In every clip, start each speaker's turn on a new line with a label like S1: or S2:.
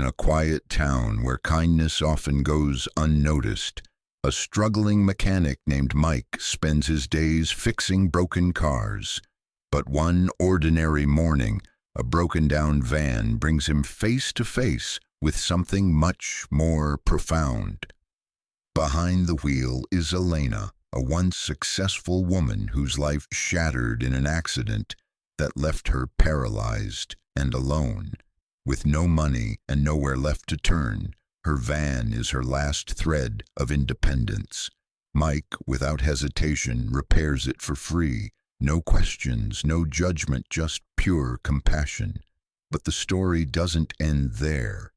S1: a quiet town where kindness often goes unnoticed, a struggling mechanic named Mike spends his days fixing broken cars. But one ordinary morning, a broken-down van brings him face to face with something much more profound. Behind the wheel is Elena, a once successful woman whose life shattered in an accident that left her paralyzed and alone. With no money and nowhere left to turn, her van is her last thread of independence. Mike, without hesitation, repairs it for free. No questions, no judgment, just pure compassion. But the story doesn't end there.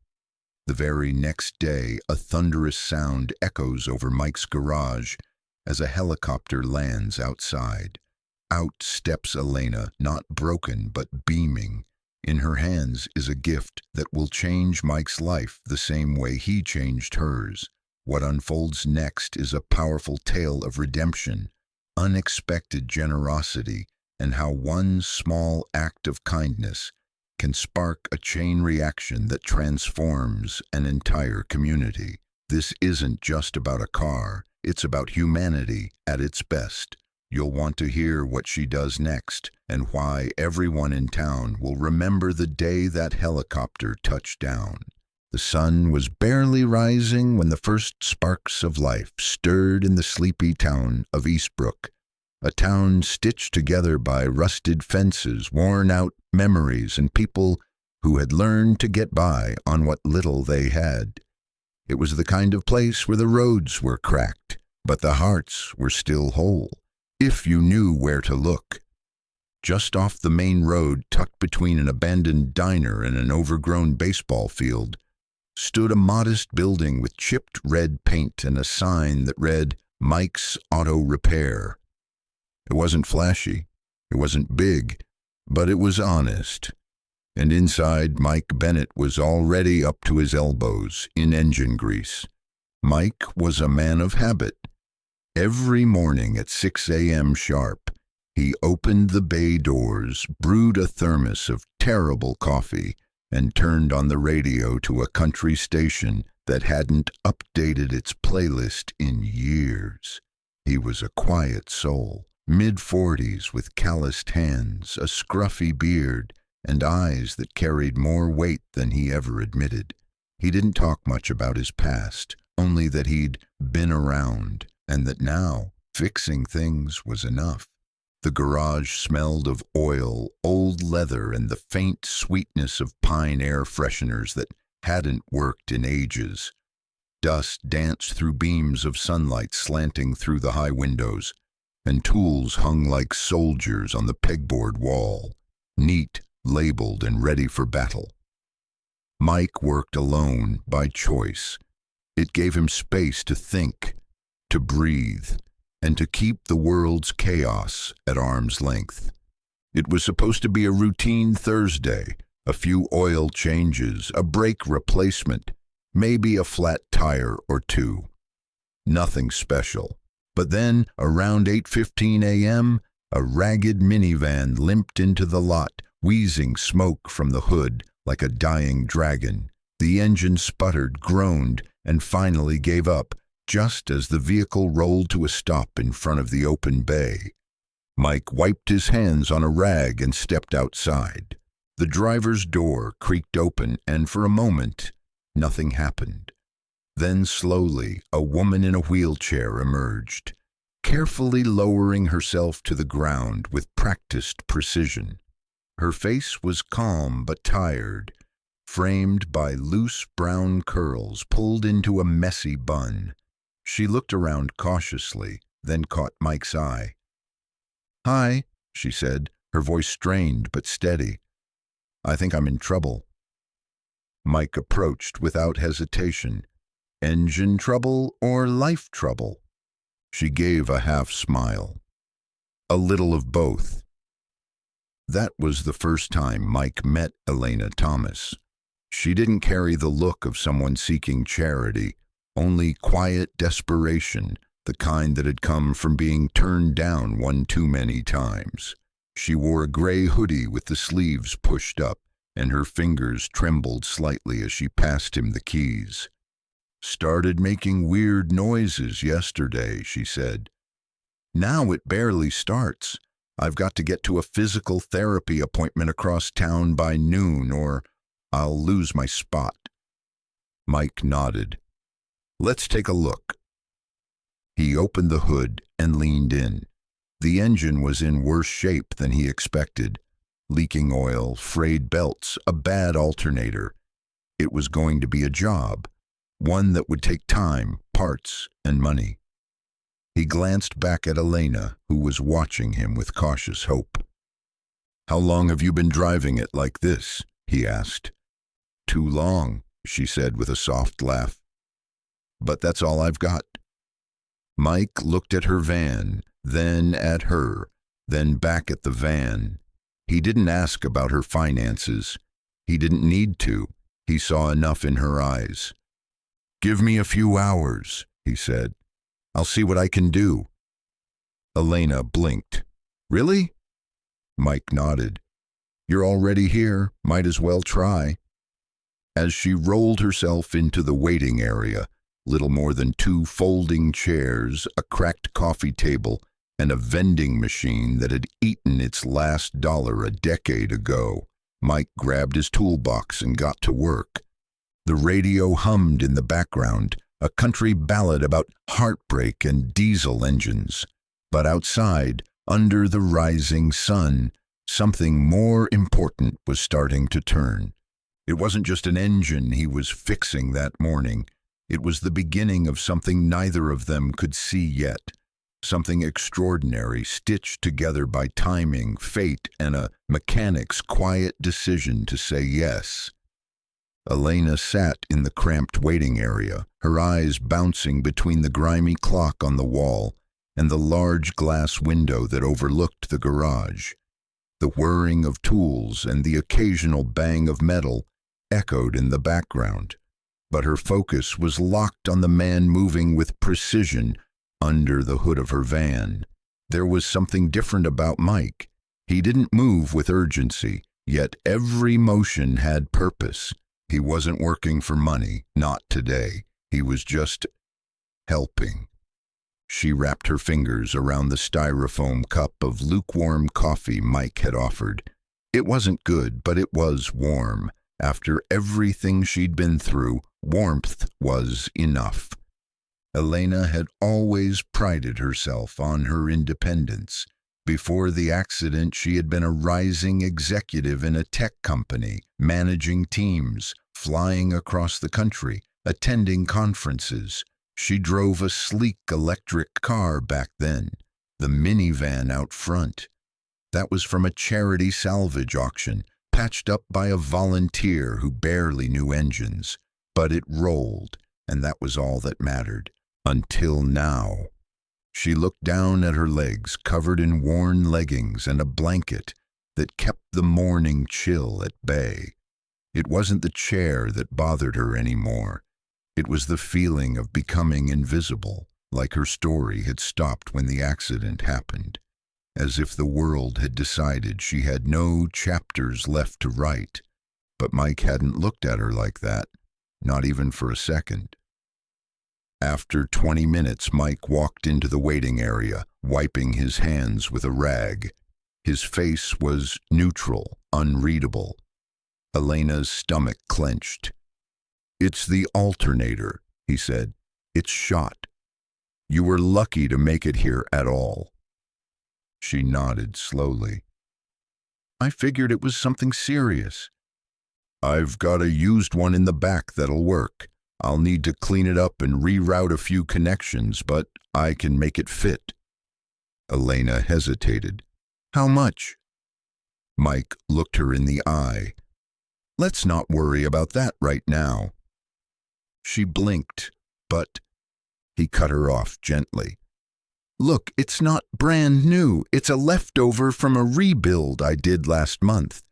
S1: The very next day, a thunderous sound echoes over Mike's garage as a helicopter lands outside. Out steps Elena, not broken but beaming. In her hands is a gift that will change Mike's life the same way he changed hers. What unfolds next is a powerful tale of redemption, unexpected generosity, and how one small act of kindness can spark a chain reaction that transforms an entire community. This isn't just about a car, it's about humanity at its best. You'll want to hear what she does next and why everyone in town will remember the day that helicopter touched down. The sun was barely rising when the first sparks of life stirred in the sleepy town of Eastbrook, a town stitched together by rusted fences, worn-out memories, and people who had learned to get by on what little they had. It was the kind of place where the roads were cracked, but the hearts were still whole, if you knew where to look. Just off the main road, tucked between an abandoned diner and an overgrown baseball field, stood a modest building with chipped red paint and a sign that read, "Mike's Auto Repair." It wasn't flashy, it wasn't big, but it was honest. And inside, Mike Bennett was already up to his elbows in engine grease. Mike was a man of habit. Every morning at 6 a.m. sharp, he opened the bay doors, brewed a thermos of terrible coffee, and turned on the radio to a country station that hadn't updated its playlist in years. He was a quiet soul, mid-40s with calloused hands, a scruffy beard, and eyes that carried more weight than he ever admitted. He didn't talk much about his past, only that he'd been around, and that now fixing things was enough. The garage smelled of oil, old leather, and the faint sweetness of pine air fresheners that hadn't worked in ages. Dust danced through beams of sunlight slanting through the high windows, and tools hung like soldiers on the pegboard wall, neat, labeled, and ready for battle. Mike worked alone by choice. It gave him space to think, to breathe, and to keep the world's chaos at arm's length. It was supposed to be a routine Thursday, a few oil changes, a brake replacement, maybe a flat tire or two. Nothing special. But then, around 8:15 a.m., a ragged minivan limped into the lot, wheezing smoke from the hood like a dying dragon. The engine sputtered, groaned, and finally gave up, just as the vehicle rolled to a stop in front of the open bay. Mike wiped his hands on a rag and stepped outside. The driver's door creaked open, and for a moment, nothing happened. Then slowly, a woman in a wheelchair emerged, carefully lowering herself to the ground with practiced precision. Her face was calm but tired, framed by loose brown curls pulled into a messy bun. She looked around cautiously, then caught Mike's eye. "Hi," she said, her voice strained but steady. "I think I'm in trouble." Mike approached without hesitation. "Engine trouble or life trouble?" She gave a half smile. "A little of both." That was the first time Mike met Elena Thomas. She didn't carry the look of someone seeking charity, only quiet desperation, the kind that had come from being turned down one too many times. She wore a gray hoodie with the sleeves pushed up, and her fingers trembled slightly as she passed him the keys. "Started making weird noises yesterday," she said. "Now it barely starts. I've got to get to a physical therapy appointment across town by noon, or I'll lose my spot." Mike nodded. "Let's take a look." He opened the hood and leaned in. The engine was in worse shape than he expected. Leaking oil, frayed belts, a bad alternator. It was going to be a job, one that would take time, parts, and money. He glanced back at Elena, who was watching him with cautious hope. "How long have you been driving it like this?" he asked. "Too long," she said with a soft laugh. "But that's all I've got." Mike looked at her van, then at her, then back at the van. He didn't ask about her finances. He didn't need to. He saw enough in her eyes. "Give me a few hours," he said. "I'll see what I can do." Elena blinked. "Really?" Mike nodded. "You're already here. Might as well try." As she rolled herself into the waiting area, little more than 2 folding chairs, a cracked coffee table, and a vending machine that had eaten its last dollar a decade ago, Mike grabbed his toolbox and got to work. The radio hummed in the background, a country ballad about heartbreak and diesel engines. But outside, under the rising sun, something more important was starting to turn. It wasn't just an engine he was fixing that morning. It was the beginning of something neither of them could see yet. Something extraordinary, stitched together by timing, fate, and a mechanic's quiet decision to say yes. Elena sat in the cramped waiting area, her eyes bouncing between the grimy clock on the wall and the large glass window that overlooked the garage. The whirring of tools and the occasional bang of metal echoed in the background, but her focus was locked on the man moving with precision under the hood of her van. There was something different about Mike. He didn't move with urgency, yet every motion had purpose. He wasn't working for money, not today. He was just helping. She wrapped her fingers around the styrofoam cup of lukewarm coffee Mike had offered. It wasn't good, but it was warm. After everything she'd been through, warmth was enough. Elena had always prided herself on her independence. Before the accident, she had been a rising executive in a tech company, managing teams, flying across the country, attending conferences. She drove a sleek electric car back then, the minivan out front. That was from a charity salvage auction, patched up by a volunteer who barely knew engines. But it rolled, and that was all that mattered. Until now. She looked down at her legs, covered in worn leggings and a blanket that kept the morning chill at bay. It wasn't the chair that bothered her anymore. It was the feeling of becoming invisible, like her story had stopped when the accident happened, as if the world had decided she had no chapters left to write. But Mike hadn't looked at her like that, not even for a second. After 20 minutes, Mike walked into the waiting area, wiping his hands with a rag. His face was neutral, unreadable. Elena's stomach clenched. "It's the alternator," he said. "It's shot. You were lucky to make it here at all." She nodded slowly. "I figured it was something serious." "I've got a used one in the back that'll work. I'll need to clean it up and reroute a few connections, but I can make it fit." Elena hesitated. "How much?" Mike looked her in the eye. "Let's not worry about that right now." She blinked, but he cut her off gently. "Look, it's not brand new. It's a leftover from a rebuild I did last month.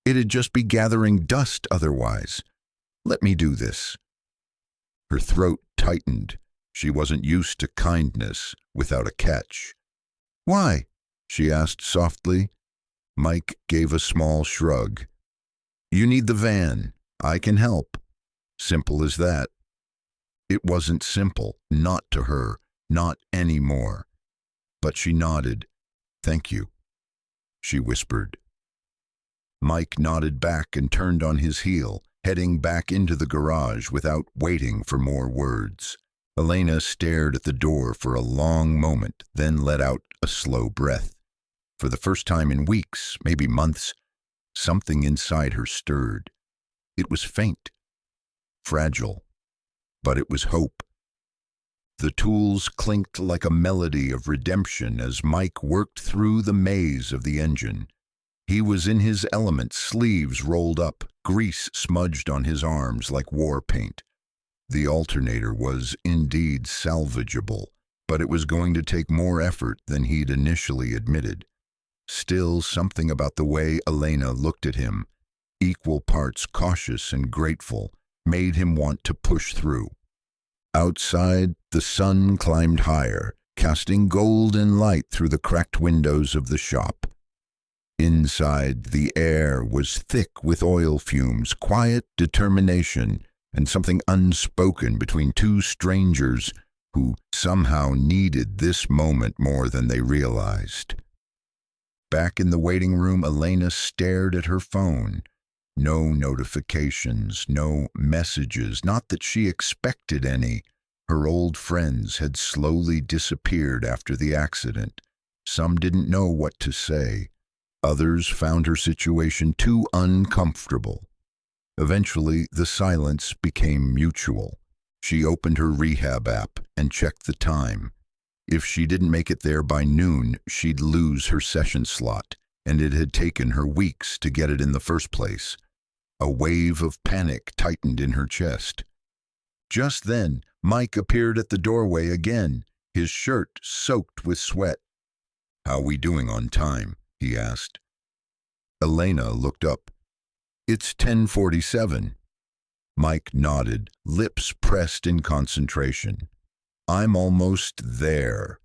S1: It'd just be gathering dust otherwise. Let me do this." Her throat tightened. She wasn't used to kindness without a catch. "Why?" she asked softly. Mike gave a small shrug. You need the van. I can help. Simple as that. It wasn't simple, not to her, not anymore. But she nodded. Thank you, she whispered. Mike nodded back and turned on his heel, heading back into the garage without waiting for more words. Elena stared at the door for a long moment, then let out a slow breath. For the first time in weeks, maybe months, something inside her stirred. It was faint, fragile, but it was hope. The tools clinked like a melody of redemption as Mike worked through the maze of the engine. He was in his element, sleeves rolled up, grease smudged on his arms like war paint. The alternator was indeed salvageable, but it was going to take more effort than he'd initially admitted. Still, something about the way Elena looked at him, equal parts cautious and grateful, made him want to push through. Outside, the sun climbed higher, casting golden light through the cracked windows of the shop. Inside, the air was thick with oil fumes, quiet determination, and something unspoken between two strangers who somehow needed this moment more than they realized. Back in the waiting room, Elena stared at her phone. No notifications, no messages, not that she expected any. Her old friends had slowly disappeared after the accident. Some didn't know what to say. Others found her situation too uncomfortable. Eventually, the silence became mutual. She opened her rehab app and checked the time. If she didn't make it there by noon, she'd lose her session slot, and it had taken her weeks to get it in the first place. A wave of panic tightened in her chest. Just then, Mike appeared at the doorway again, his shirt soaked with sweat. "How we doing on time?" he asked. Elena looked up. "It's 10:47. Mike nodded, lips pressed in concentration. "I'm almost there."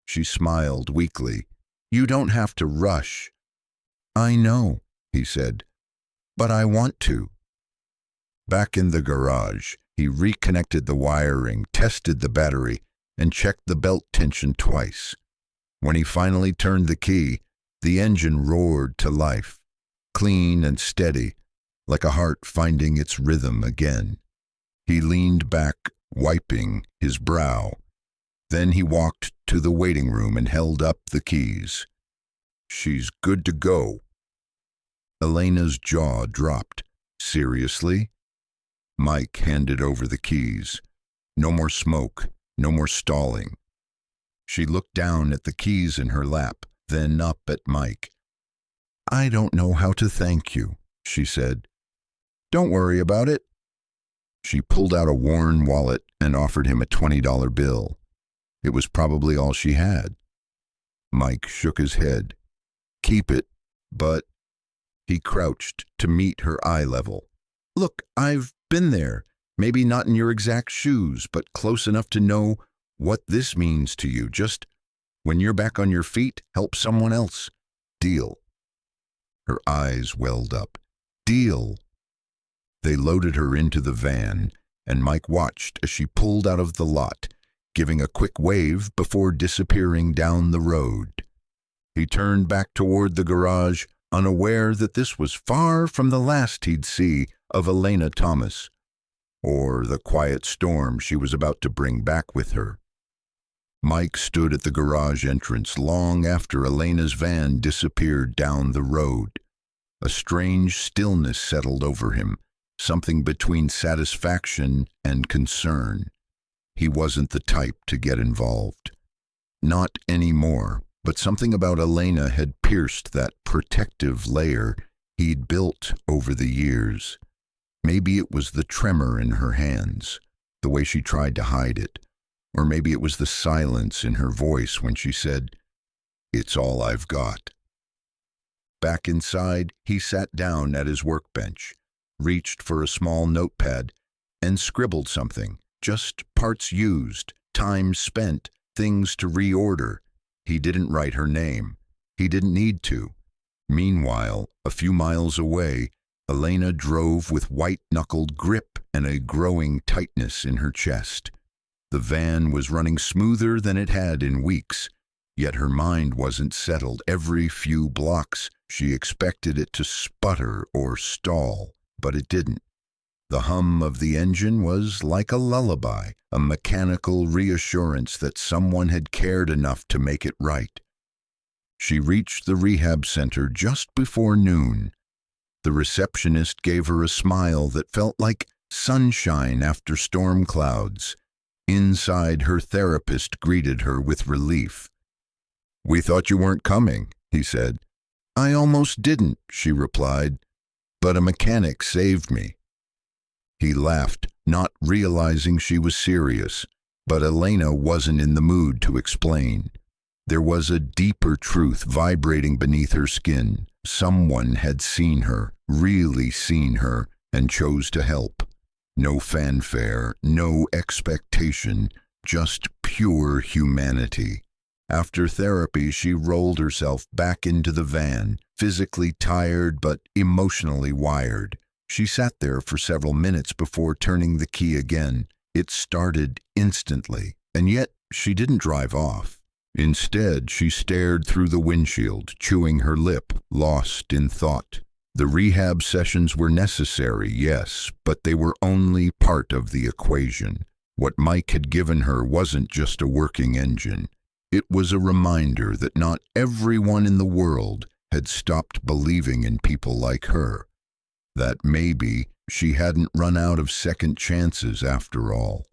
S1: She smiled weakly. "You don't have to rush." "I know," he said, "but I want to." Back in the garage, he reconnected the wiring, tested the battery, and checked the belt tension twice. When he finally turned the key, the engine roared to life, clean and steady, like a heart finding its rhythm again. He leaned back, wiping his brow. Then he walked to the waiting room and held up the keys. "She's good to go." Elena's jaw dropped. "Seriously?" Mike handed over the keys. No more smoke, no more stalling. She looked down at the keys in her lap, then up at Mike. "I don't know how to thank you," she said. "Don't worry about it." She pulled out a worn wallet and offered him a $20 bill. It was probably all she had. Mike shook his head. "Keep it, but—" He crouched to meet her eye level. "Look, I've been there. Maybe not in your exact shoes, but close enough to know what this means to you. Just when you're back on your feet, help someone else. Deal." Her eyes welled up. "Deal." They loaded her into the van, and Mike watched as she pulled out of the lot, giving a quick wave before disappearing down the road. He turned back toward the garage, unaware that this was far from the last he'd see of Elena Thomas, or the quiet storm she was about to bring back with her. Mike stood at the garage entrance long after Elena's van disappeared down the road. A strange stillness settled over him, something between satisfaction and concern. He wasn't the type to get involved. Not anymore, but something about Elena had pierced that protective layer he'd built over the years. Maybe it was the tremor in her hands, the way she tried to hide it, or maybe it was the silence in her voice when she said, "It's all I've got." Back inside, he sat down at his workbench, reached for a small notepad, and scribbled something, just parts used, time spent, things to reorder. He didn't write her name. He didn't need to. Meanwhile, a few miles away, Elena drove with white-knuckled grip and a growing tightness in her chest. The van was running smoother than it had in weeks, yet her mind wasn't settled. Every few blocks, she expected it to sputter or stall, but it didn't. The hum of the engine was like a lullaby, a mechanical reassurance that someone had cared enough to make it right. She reached the rehab center just before noon. The receptionist gave her a smile that felt like sunshine after storm clouds. Inside, her therapist greeted her with relief. "We thought you weren't coming," he said. "I almost didn't," she replied, "but a mechanic saved me." He laughed, not realizing she was serious, but Elena wasn't in the mood to explain. There was a deeper truth vibrating beneath her skin. Someone had seen her, really seen her, and chose to help. No fanfare, no expectation, just pure humanity. After therapy, she rolled herself back into the van, physically tired but emotionally wired. She sat there for several minutes before turning the key again. It started instantly, and yet she didn't drive off. Instead, she stared through the windshield, chewing her lip, lost in thought. The rehab sessions were necessary, yes, but they were only part of the equation. What Mike had given her wasn't just a working engine. It was a reminder that not everyone in the world had stopped believing in people like her. That maybe she hadn't run out of second chances after all.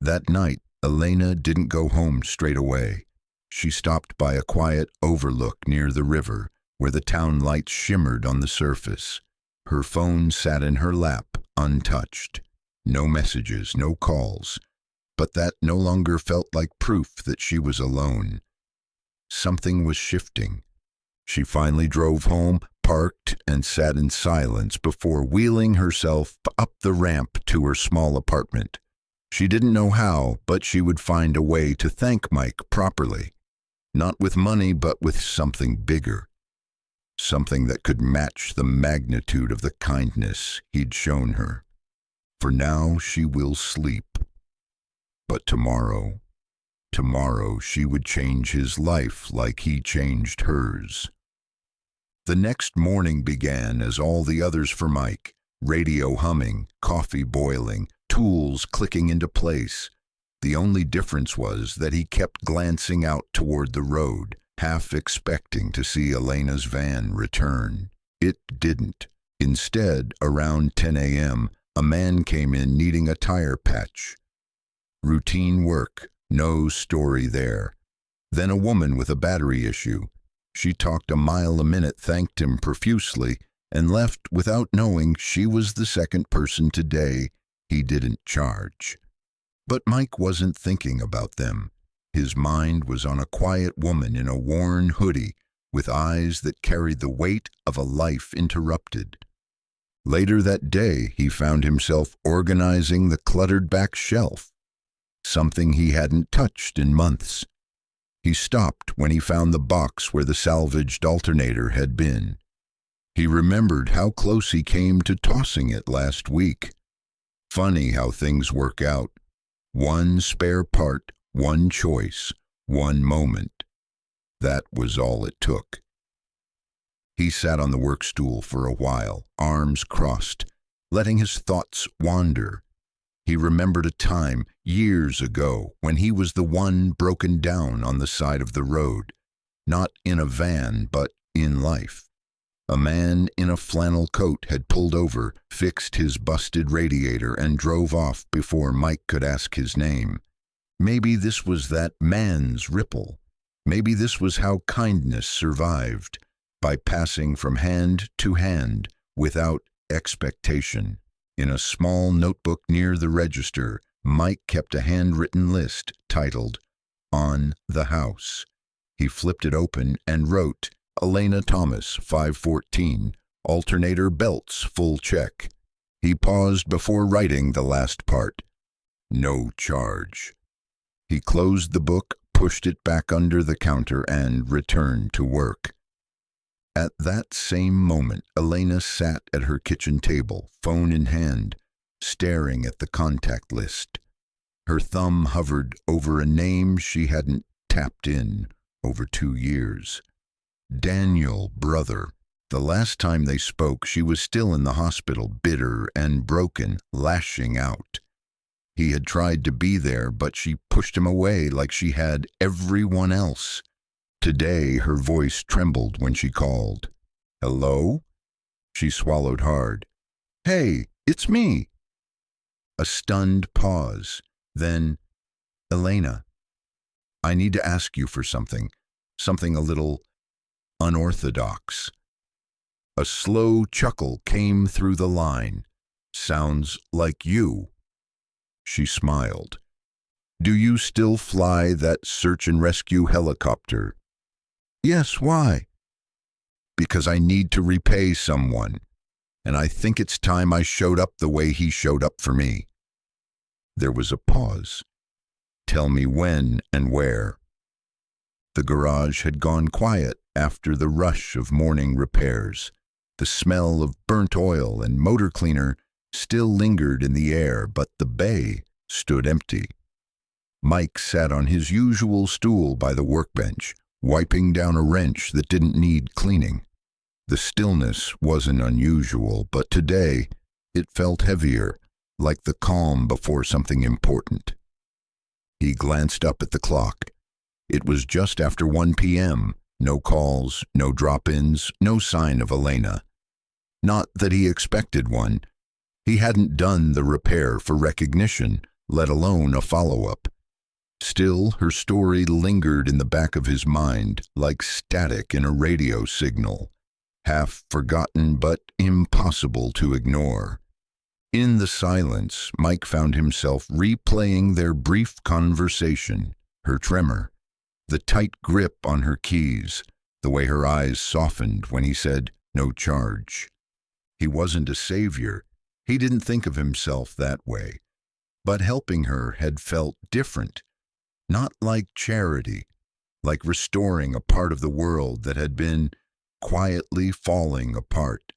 S1: That night, Elena didn't go home straight away. She stopped by a quiet overlook near the river, where the town lights shimmered on the surface. Her phone sat in her lap, untouched. No messages, no calls. But that no longer felt like proof that she was alone. Something was shifting. She finally drove home, parked, and sat in silence before wheeling herself up the ramp to her small apartment. She didn't know how, but she would find a way to thank Mike properly. Not with money, but with something bigger. Something that could match the magnitude of the kindness he'd shown her. For now she will sleep. But tomorrow she would change his life like he changed hers. The next morning began as all the others for Mike. Radio humming, coffee boiling, tools clicking into place. The only difference was that he kept glancing out toward the road, half expecting to see Elena's van return. It didn't. Instead, around 10 a.m., a man came in needing a tire patch. Routine work, no story there. Then a woman with a battery issue. She talked a mile a minute, thanked him profusely, and left without knowing she was the second person today he didn't charge. But Mike wasn't thinking about them. His mind was on a quiet woman in a worn hoodie, with eyes that carried the weight of a life interrupted. Later that day, he found himself organizing the cluttered back shelf, something he hadn't touched in months. He stopped when he found the box where the salvaged alternator had been. He remembered how close he came to tossing it last week. Funny how things work out. One spare part, one choice, one moment. That was all it took. He sat on the work stool for a while, arms crossed, letting his thoughts wander. He remembered a time, years ago, when he was the one broken down on the side of the road. Not in a van, but in life. A man in a flannel coat had pulled over, fixed his busted radiator, and drove off before Mike could ask his name. Maybe this was that man's ripple. Maybe this was how kindness survived, by passing from hand to hand without expectation. In a small notebook near the register, Mike kept a handwritten list titled, "On the House." He flipped it open and wrote, "Elena Thomas, 514, alternator belts, full check." He paused before writing the last part. No charge. He closed the book, pushed it back under the counter, and returned to work. At that same moment, Elena sat at her kitchen table, phone in hand, staring at the contact list. Her thumb hovered over a name she hadn't tapped in over 2 years. Daniel, brother. The last time they spoke, she was still in the hospital, bitter and broken, lashing out. He had tried to be there, but she pushed him away like she had everyone else. Today, her voice trembled when she called. "Hello?" She swallowed hard. "Hey, it's me." A stunned pause. Then, "Elena, I need to ask you for something a little unorthodox." A slow chuckle came through the line. "Sounds like you." She smiled. "Do you still fly that search and rescue helicopter?" "Yes, why?" "Because I need to repay someone, and I think it's time I showed up the way he showed up for me." There was a pause. "Tell me when and where." The garage had gone quiet after the rush of morning repairs. The smell of burnt oil and motor cleaner still lingered in the air, but the bay stood empty. Mike sat on his usual stool by the workbench, wiping down a wrench that didn't need cleaning. The stillness wasn't unusual, but today it felt heavier, like the calm before something important. He glanced up at the clock. It was just after 1 p.m. No calls, no drop-ins, no sign of Elena. Not that he expected one. He hadn't done the repair for recognition, let alone a follow-up. Still, her story lingered in the back of his mind like static in a radio signal, half forgotten but impossible to ignore. In the silence, Mike found himself replaying their brief conversation, her tremor, the tight grip on her keys, the way her eyes softened when he said, "No charge." He wasn't a savior. He didn't think of himself that way. But helping her had felt different. Not like charity, like restoring a part of the world that had been quietly falling apart.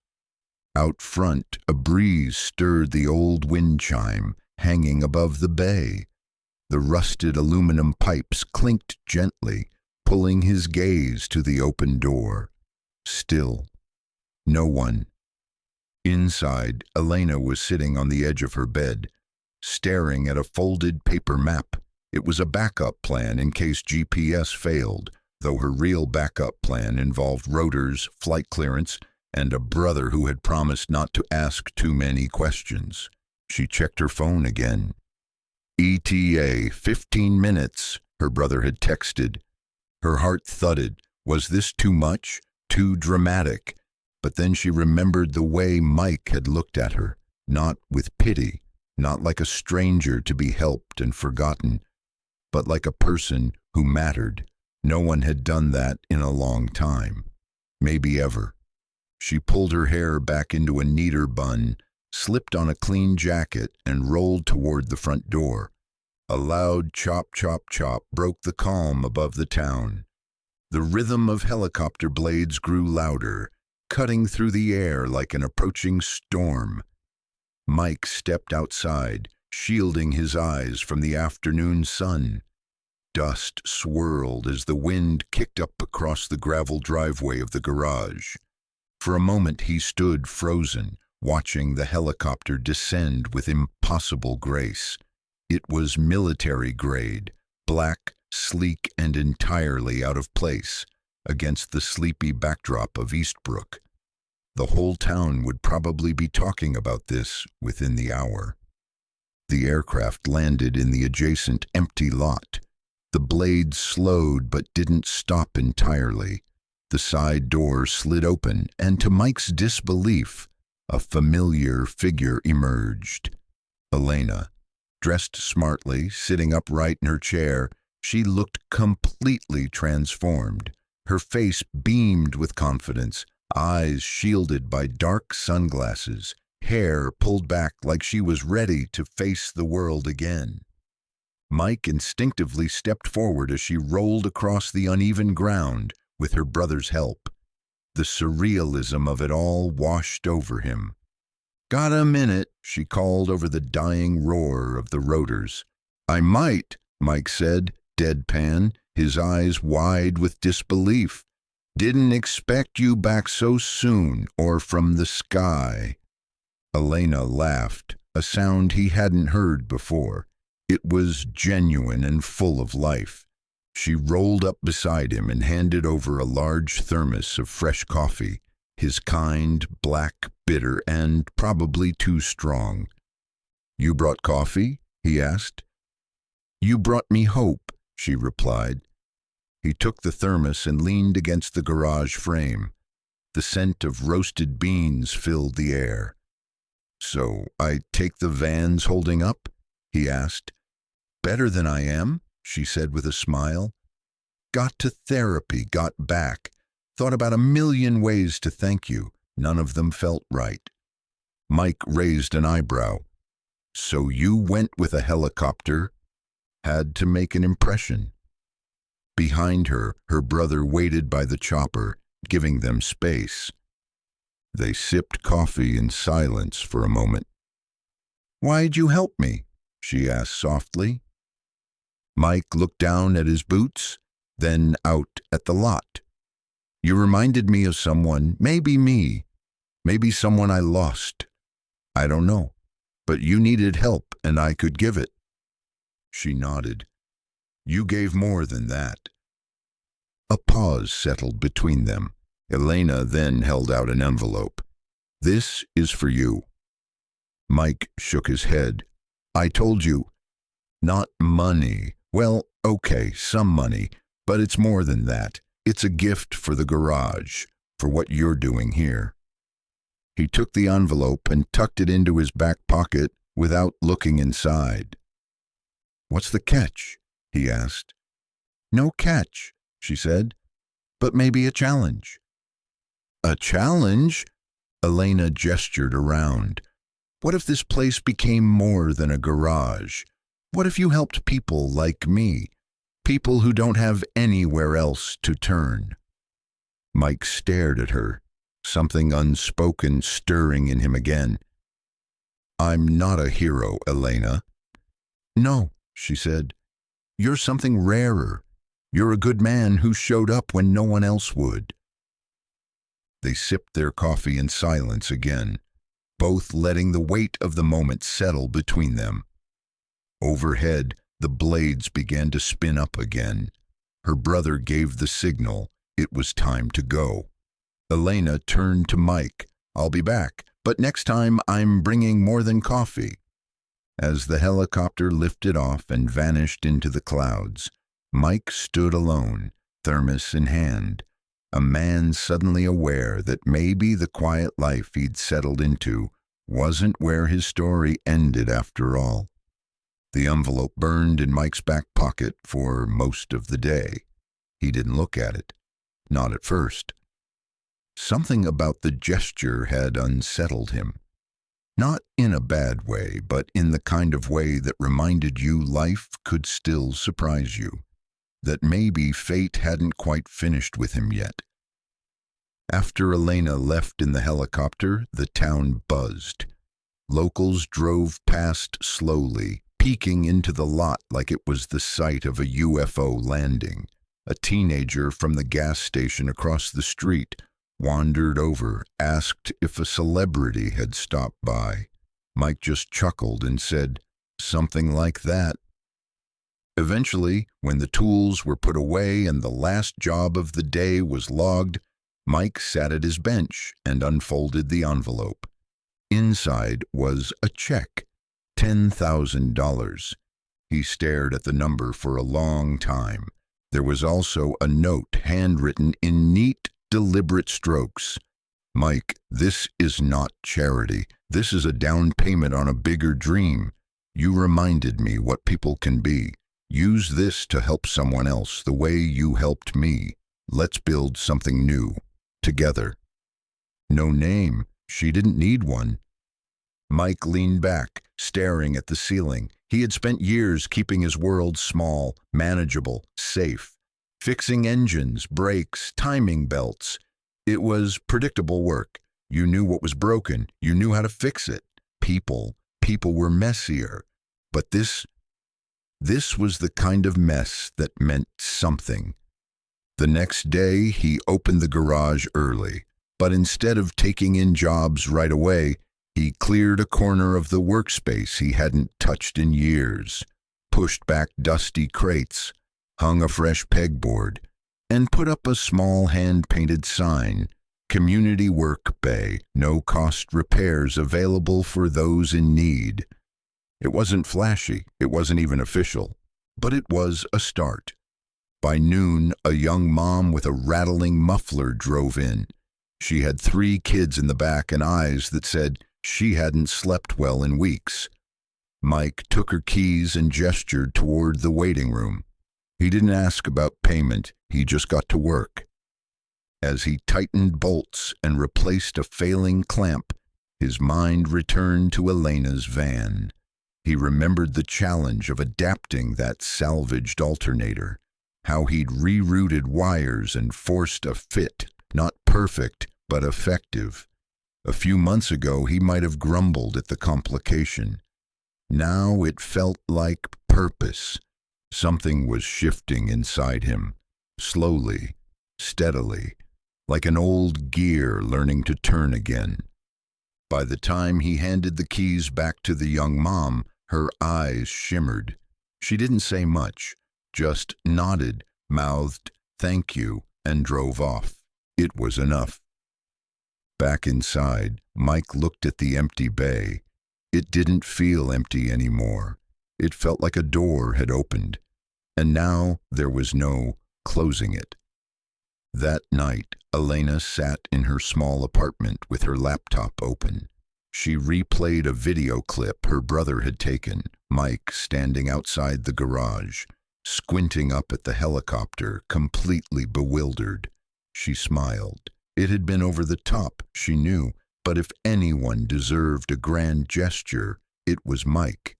S1: Out front, a breeze stirred the old wind chime hanging above the bay. The rusted aluminum pipes clinked gently, pulling his gaze to the open door. Still, no one. Inside, Elena was sitting on the edge of her bed, staring at a folded paper map. It was a backup plan in case GPS failed, though her real backup plan involved rotors, flight clearance, and a brother who had promised not to ask too many questions. She checked her phone again. "ETA, 15 minutes, her brother had texted. Her heart thudded. Was this too much? Too dramatic? But then she remembered the way Mike had looked at her, not with pity, not like a stranger to be helped and forgotten, but like a person who mattered. No one had done that in a long time, maybe ever. She pulled her hair back into a neater bun, slipped on a clean jacket, and rolled toward the front door. A loud chop, chop, chop broke the calm above the town. The rhythm of helicopter blades grew louder, cutting through the air like an approaching storm. Mike stepped outside, shielding his eyes from the afternoon sun. Dust swirled as the wind kicked up across the gravel driveway of the garage. For a moment he stood frozen, watching the helicopter descend with impossible grace. It was military grade, black, sleek, and entirely out of place against the sleepy backdrop of Eastbrook. The whole town would probably be talking about this within the hour. The aircraft landed in the adjacent empty lot. The blades slowed but didn't stop entirely. The side door slid open, and to Mike's disbelief, a familiar figure emerged. Elena. Dressed smartly, sitting upright in her chair, she looked completely transformed. Her face beamed with confidence, eyes shielded by dark sunglasses, hair pulled back like she was ready to face the world again. Mike instinctively stepped forward as she rolled across the uneven ground with her brother's help. The surrealism of it all washed over him. "Got a minute?" she called over the dying roar of the rotors. "I might," Mike said, deadpan, his eyes wide with disbelief. "Didn't expect you back so soon, or from the sky." Elena laughed, a sound he hadn't heard before. It was genuine and full of life. She rolled up beside him and handed over a large thermos of fresh coffee, his kind, black, bitter, and probably too strong. "You brought coffee?" he asked. "You brought me hope," she replied. He took the thermos and leaned against the garage frame. The scent of roasted beans filled the air. "So I take the van's holding up?" he asked. "Better than I am," she said with a smile. "Got to therapy, got back. Thought about a million ways to thank you. None of them felt right." Mike raised an eyebrow. "So you went with a helicopter?" "Had to make an impression." Behind her, her brother waited by the chopper, giving them space. They sipped coffee in silence for a moment. "Why'd you help me?" she asked softly. Mike looked down at his boots, then out at the lot. "You reminded me of someone, maybe me, maybe someone I lost. I don't know, but you needed help and I could give it." She nodded. "You gave more than that." A pause settled between them. Elena then held out an envelope. "This is for you." Mike shook his head. "I told you." "Not money. Well, okay, some money, but it's more than that. It's a gift for the garage, for what you're doing here." He took the envelope and tucked it into his back pocket without looking inside. "What's the catch?" he asked. "No catch," she said, "but maybe a challenge." "A challenge?" Elena gestured around. "What if this place became more than a garage? What if you helped people like me? People who don't have anywhere else to turn?" Mike stared at her, something unspoken stirring in him again. "I'm not a hero, Elena." "No," she said. "You're something rarer. You're a good man who showed up when no one else would." They sipped their coffee in silence again, both letting the weight of the moment settle between them. Overhead, the blades began to spin up again. Her brother gave the signal. It was time to go. Elena turned to Mike. "I'll be back, but next time I'm bringing more than coffee." As the helicopter lifted off and vanished into the clouds, Mike stood alone, thermos in hand, a man suddenly aware that maybe the quiet life he'd settled into wasn't where his story ended after all. The envelope burned in Mike's back pocket for most of the day. He didn't look at it, not at first. Something about the gesture had unsettled him. Not in a bad way, but in the kind of way that reminded you life could still surprise you, that maybe fate hadn't quite finished with him yet. After Elena left in the helicopter, the town buzzed. Locals drove past slowly, peeking into the lot like it was the site of a UFO landing. A teenager from the gas station across the street wandered over, asked if a celebrity had stopped by. Mike just chuckled and said, "Something like that." Eventually, when the tools were put away and the last job of the day was logged, Mike sat at his bench and unfolded the envelope. Inside was a check, $10,000. He stared at the number for a long time. There was also a note handwritten in neat, deliberate strokes. "Mike, this is not charity. This is a down payment on a bigger dream. You reminded me what people can be. Use this to help someone else the way you helped me. Let's build something new, together." No name. She didn't need one. Mike leaned back, staring at the ceiling. He had spent years keeping his world small, manageable, safe, fixing engines, brakes, timing belts. It was predictable work. You knew what was broken. You knew how to fix it. People were messier. But this was the kind of mess that meant something. The next day, he opened the garage early. But instead of taking in jobs right away, he cleared a corner of the workspace he hadn't touched in years, pushed back dusty crates, hung a fresh pegboard, and put up a small hand-painted sign, "Community Work Bay, no-cost repairs available for those in need." It wasn't flashy, it wasn't even official, but it was a start. By noon, a young mom with a rattling muffler drove in. She had 3 kids in the back and eyes that said she hadn't slept well in weeks. Mike took her keys and gestured toward the waiting room. He didn't ask about payment, he just got to work. As he tightened bolts and replaced a failing clamp, his mind returned to Elena's van. He remembered the challenge of adapting that salvaged alternator, how he'd rerouted wires and forced a fit, not perfect, but effective. A few months ago, he might have grumbled at the complication. Now it felt like purpose. Something was shifting inside him, slowly, steadily, like an old gear learning to turn again. By the time he handed the keys back to the young mom, her eyes shimmered. She didn't say much, just nodded, mouthed, "Thank you," and drove off. It was enough. Back inside, Mike looked at the empty bay. It didn't feel empty anymore. It felt like a door had opened, and now there was no closing it. That night, Elena sat in her small apartment with her laptop open. She replayed a video clip her brother had taken, Mike standing outside the garage, squinting up at the helicopter, completely bewildered. She smiled. It had been over the top, she knew, but if anyone deserved a grand gesture, it was Mike.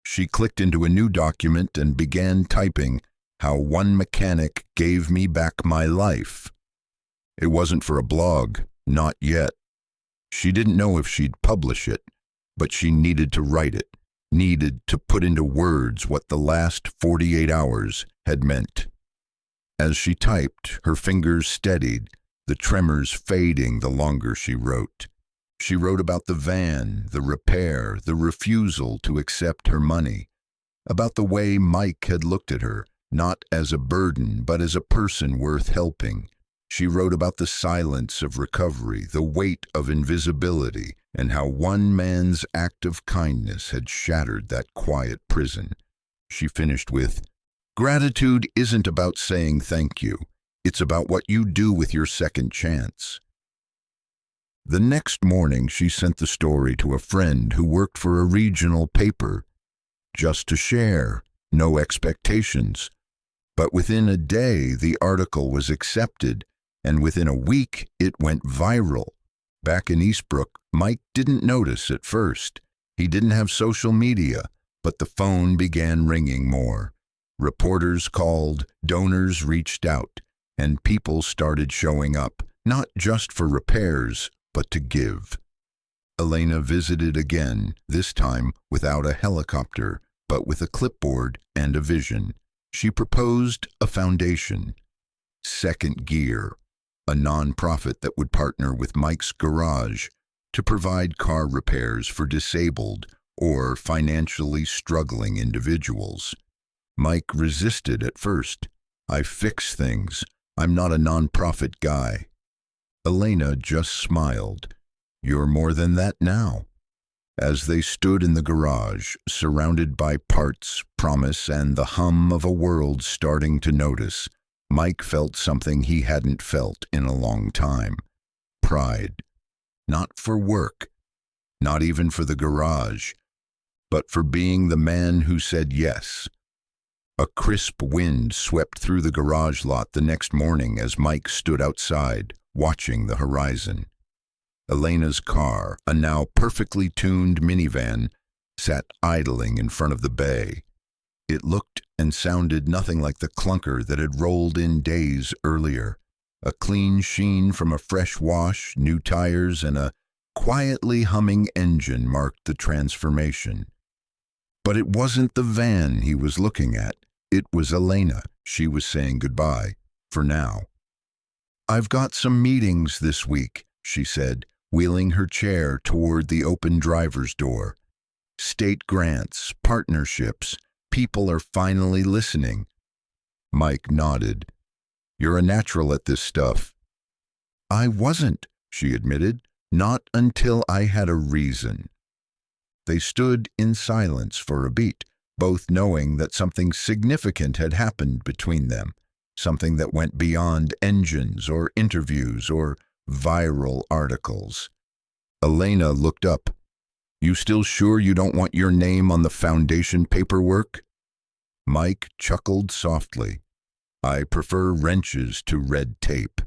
S1: She clicked into a new document and began typing, "How one mechanic gave me back my life." It wasn't for a blog, not yet. She didn't know if she'd publish it, but she needed to write it, needed to put into words what the last 48 hours had meant. As she typed, her fingers steadied, the tremors fading the longer she wrote. She wrote about the van, the repair, the refusal to accept her money, about the way Mike had looked at her, not as a burden, but as a person worth helping. She wrote about the silence of recovery, the weight of invisibility, and how one man's act of kindness had shattered that quiet prison. She finished with, "Gratitude isn't about saying thank you. It's about what you do with your second chance." The next morning, she sent the story to a friend who worked for a regional paper, just to share, no expectations. But within a day, the article was accepted, and within a week, it went viral. Back in Eastbrook, Mike didn't notice at first. He didn't have social media, but the phone began ringing more. Reporters called, donors reached out, and people started showing up, not just for repairs, but to give. Elena visited again, this time without a helicopter, but with a clipboard and a vision. She proposed a foundation, Second Gear, a non-profit that would partner with Mike's Garage to provide car repairs for disabled or financially struggling individuals. Mike resisted at first. "I fix things. I'm not a non-profit guy." Elena just smiled. "You're more than that now." As they stood in the garage, surrounded by parts, promise, and the hum of a world starting to notice, Mike felt something he hadn't felt in a long time. Pride. Not for work, not even for the garage, but for being the man who said yes. A crisp wind swept through the garage lot the next morning as Mike stood outside, watching the horizon. Elena's car, a now perfectly tuned minivan, sat idling in front of the bay. It looked and sounded nothing like the clunker that had rolled in days earlier. A clean sheen from a fresh wash, new tires, and a quietly humming engine marked the transformation. But it wasn't the van he was looking at. It was Elena. She was saying goodbye, for now. "I've got some meetings this week," she said, wheeling her chair toward the open driver's door. "State grants, partnerships, people are finally listening." Mike nodded. "You're a natural at this stuff." "I wasn't," she admitted, "not until I had a reason." They stood in silence for a beat, both knowing that something significant had happened between them, something that went beyond engines or interviews or viral articles. Elena looked up. "You still sure you don't want your name on the foundation paperwork?" Mike chuckled softly. "I prefer wrenches to red tape."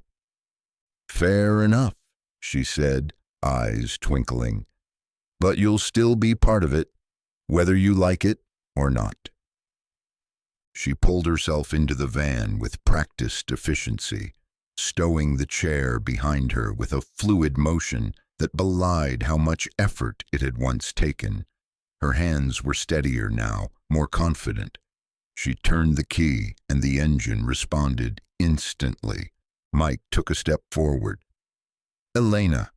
S1: "Fair enough," she said, eyes twinkling. "But you'll still be part of it, whether you like it or not." She pulled herself into the van with practiced efficiency, stowing the chair behind her with a fluid motion that belied how much effort it had once taken. Her hands were steadier now, more confident. She turned the key, and the engine responded instantly. Mike took a step forward. "Elena."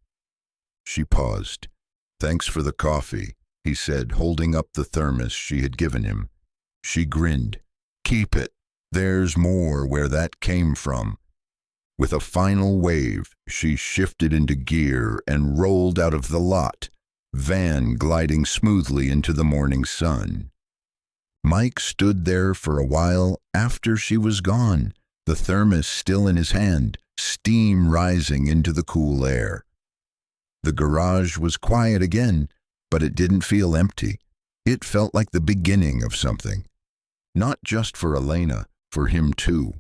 S1: She paused. "Thanks for the coffee," he said, holding up the thermos she had given him. She grinned. "Keep it. There's more where that came from." With a final wave, she shifted into gear and rolled out of the lot, van gliding smoothly into the morning sun. Mike stood there for a while after she was gone, the thermos still in his hand, steam rising into the cool air. The garage was quiet again, but it didn't feel empty. It felt like the beginning of something. Not just for Elena, for him too.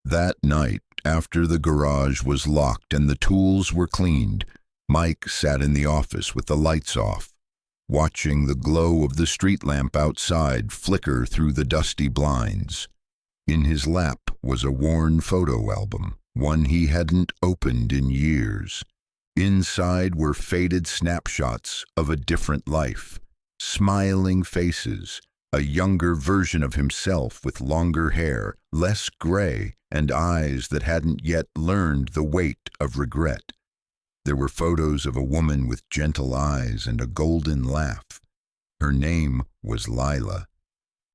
S1: That night, after the garage was locked and the tools were cleaned, Mike sat in the office with the lights off, watching the glow of the street lamp outside flicker through the dusty blinds. In his lap was a worn photo album, one he hadn't opened in years. Inside were faded snapshots of a different life, smiling faces, a younger version of himself with longer hair, less gray, and eyes that hadn't yet learned the weight of regret. There were photos of a woman with gentle eyes and a golden laugh. Her name was Lila.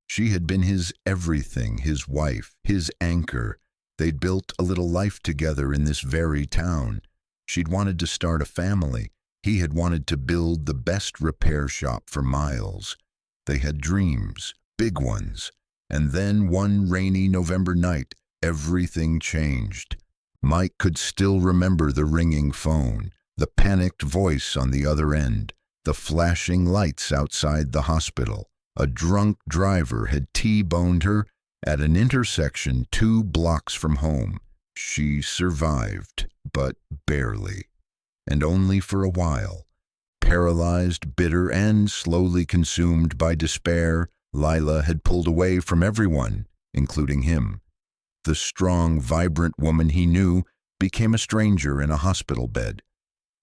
S1: She had been his everything, his wife, his anchor. They'd built a little life together in this very town. She'd wanted to start a family. He had wanted to build the best repair shop for Miles. They had dreams, big ones. And then one rainy November night, everything changed. Mike could still remember the ringing phone, the panicked voice on the other end, the flashing lights outside the hospital. A drunk driver had T-boned her at an intersection 2 blocks from home. She survived, but barely, and only for a while. Paralyzed, bitter, and slowly consumed by despair, Lila had pulled away from everyone, including him. The strong, vibrant woman he knew became a stranger in a hospital bed.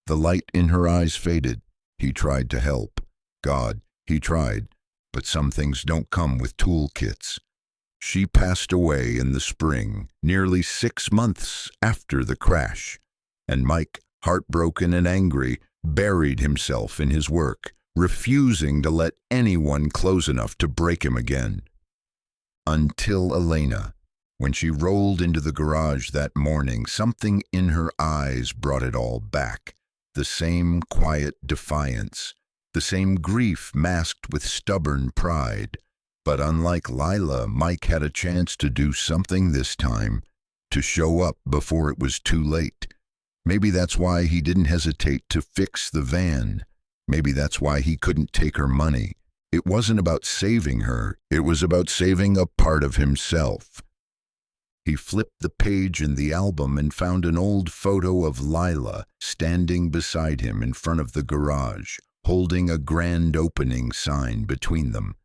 S1: The light in her eyes faded. He tried to help. God, he tried, but some things don't come with toolkits. She passed away in the spring, nearly 6 months after the crash, and Mike, heartbroken and angry, buried himself in his work, refusing to let anyone close enough to break him again. Until Elena. When she rolled into the garage that morning, something in her eyes brought it all back. The same quiet defiance, the same grief masked with stubborn pride. But unlike Lila, Mike had a chance to do something this time, to show up before it was too late. Maybe that's why he didn't hesitate to fix the van. Maybe that's why he couldn't take her money. It wasn't about saving her, it was about saving a part of himself. He flipped the page in the album and found an old photo of Lila standing beside him in front of the garage, holding a grand opening sign between them.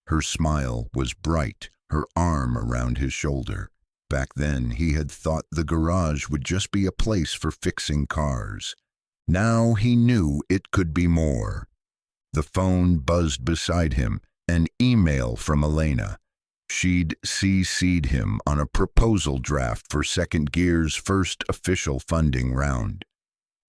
S1: Her smile was bright, her arm around his shoulder. Back then, he had thought the garage would just be a place for fixing cars. Now he knew it could be more. The phone buzzed beside him, an email from Elena. She'd CC'd him on a proposal draft for Second Gear's first official funding round.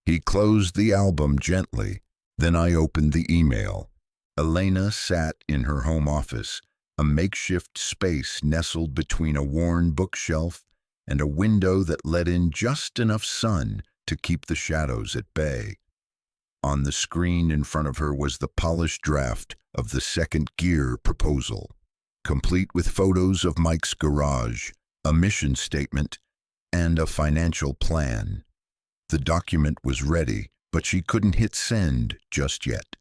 S1: He closed the album gently. Then I opened the email. Elena sat in her home office, a makeshift space nestled between a worn bookshelf and a window that let in just enough sun to keep the shadows at bay. On the screen in front of her was the polished draft of the Second Gear proposal, complete with photos of Mike's garage, a mission statement, and a financial plan. The document was ready, but she couldn't hit send just yet.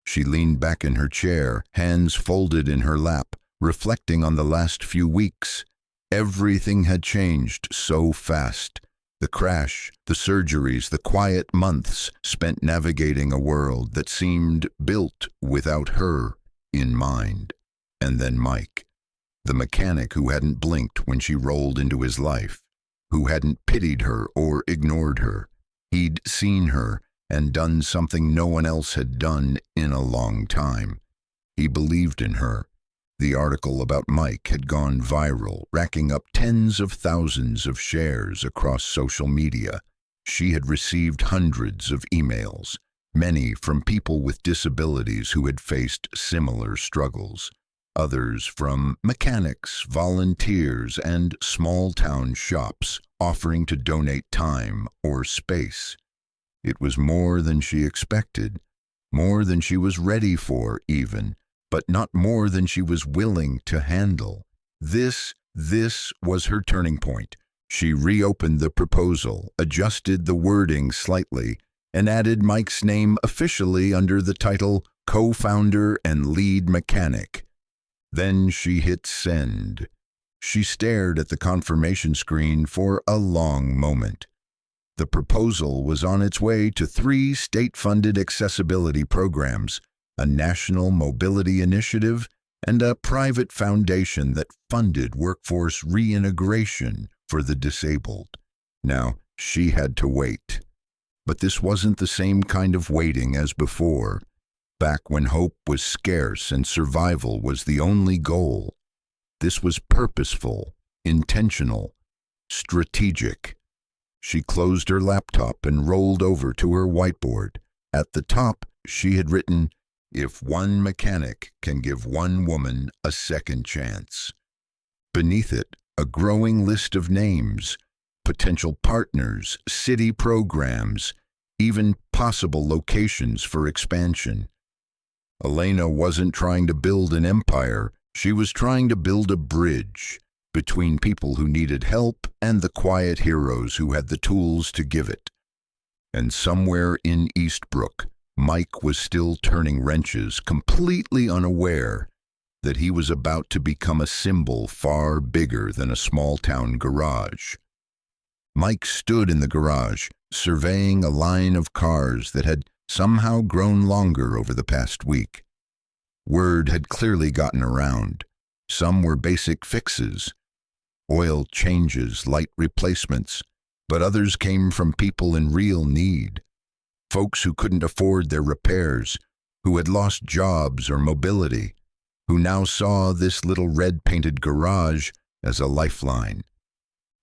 S1: She leaned back in her chair, hands folded in her lap, reflecting on the last few weeks. Everything had changed so fast. The crash, the surgeries, the quiet months spent navigating a world that seemed built without her in mind. And then Mike, the mechanic who hadn't blinked when she rolled into his life, who hadn't pitied her or ignored her. He'd seen her and done something no one else had done in a long time. He believed in her. The article about Mike had gone viral, racking up tens of thousands of shares across social media. She had received hundreds of emails, many from people with disabilities who had faced similar struggles, others from mechanics, volunteers, and small-town shops offering to donate time or space. It was more than she expected, more than she was ready for even, but not more than she was willing to handle. This was her turning point. She reopened the proposal, adjusted the wording slightly, and added Mike's name officially under the title Co-Founder and Lead Mechanic. Then she hit send. She stared at the confirmation screen for a long moment. The proposal was on its way to 3 state-funded accessibility programs, a national mobility initiative, and a private foundation that funded workforce reintegration for the disabled. Now, she had to wait. But this wasn't the same kind of waiting as before, back when hope was scarce and survival was the only goal. This was purposeful, intentional, strategic. She closed her laptop and rolled over to her whiteboard. At the top, she had written, "If one mechanic can give one woman a second chance." Beneath it, a growing list of names, potential partners, city programs, even possible locations for expansion. Elena wasn't trying to build an empire. She was trying to build a bridge between people who needed help and the quiet heroes who had the tools to give it. And somewhere in Eastbrook, Mike was still turning wrenches, completely unaware that he was about to become a symbol far bigger than a small-town garage. Mike stood in the garage, surveying a line of cars that had somehow grown longer over the past week. Word had clearly gotten around. Some were basic fixes, oil changes, light replacements, but others came from people in real need. Folks who couldn't afford their repairs, who had lost jobs or mobility, who now saw this little red-painted garage as a lifeline.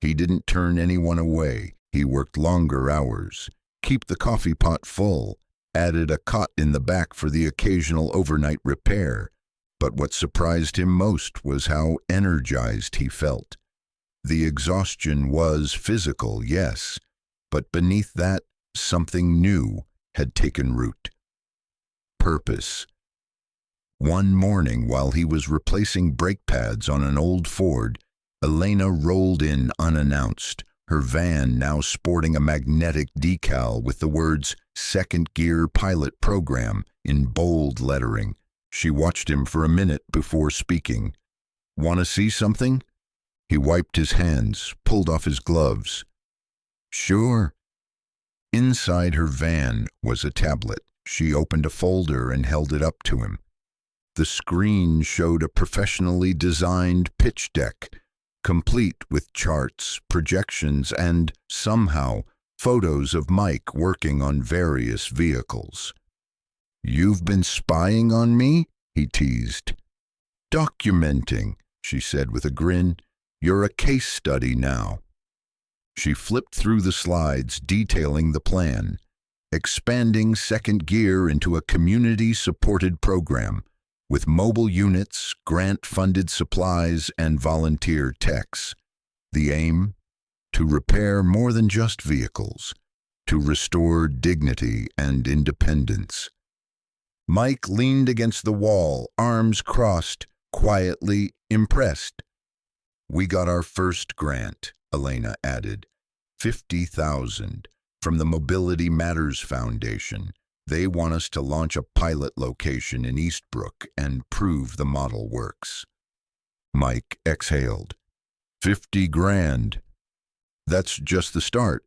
S1: He didn't turn anyone away. He worked longer hours, keep the coffee pot full, added a cot in the back for the occasional overnight repair. But what surprised him most was how energized he felt. The exhaustion was physical, yes, but beneath that, something new had taken root. Purpose. One morning, while he was replacing brake pads on an old Ford, Elena rolled in unannounced, her van now sporting a magnetic decal with the words Second Gear Pilot Program in bold lettering. She watched him for a minute before speaking. "Want to see something?" He wiped his hands, pulled off his gloves. "Sure." Inside her van was a tablet. She opened a folder and held it up to him. The screen showed a professionally designed pitch deck, complete with charts, projections, and, somehow, photos of Mike working on various vehicles. "You've been spying on me?" he teased. "Documenting," she said with a grin. "You're a case study now." She flipped through the slides detailing the plan, expanding Second Gear into a community-supported program with mobile units, grant-funded supplies, and volunteer techs. The aim? To repair more than just vehicles, to restore dignity and independence. Mike leaned against the wall, arms crossed, quietly impressed. "We got our first grant," Elena added. 50,000 from the Mobility Matters Foundation. They want us to launch a pilot location in Eastbrook and prove the model works. Mike exhaled. 50 grand. That's just the start.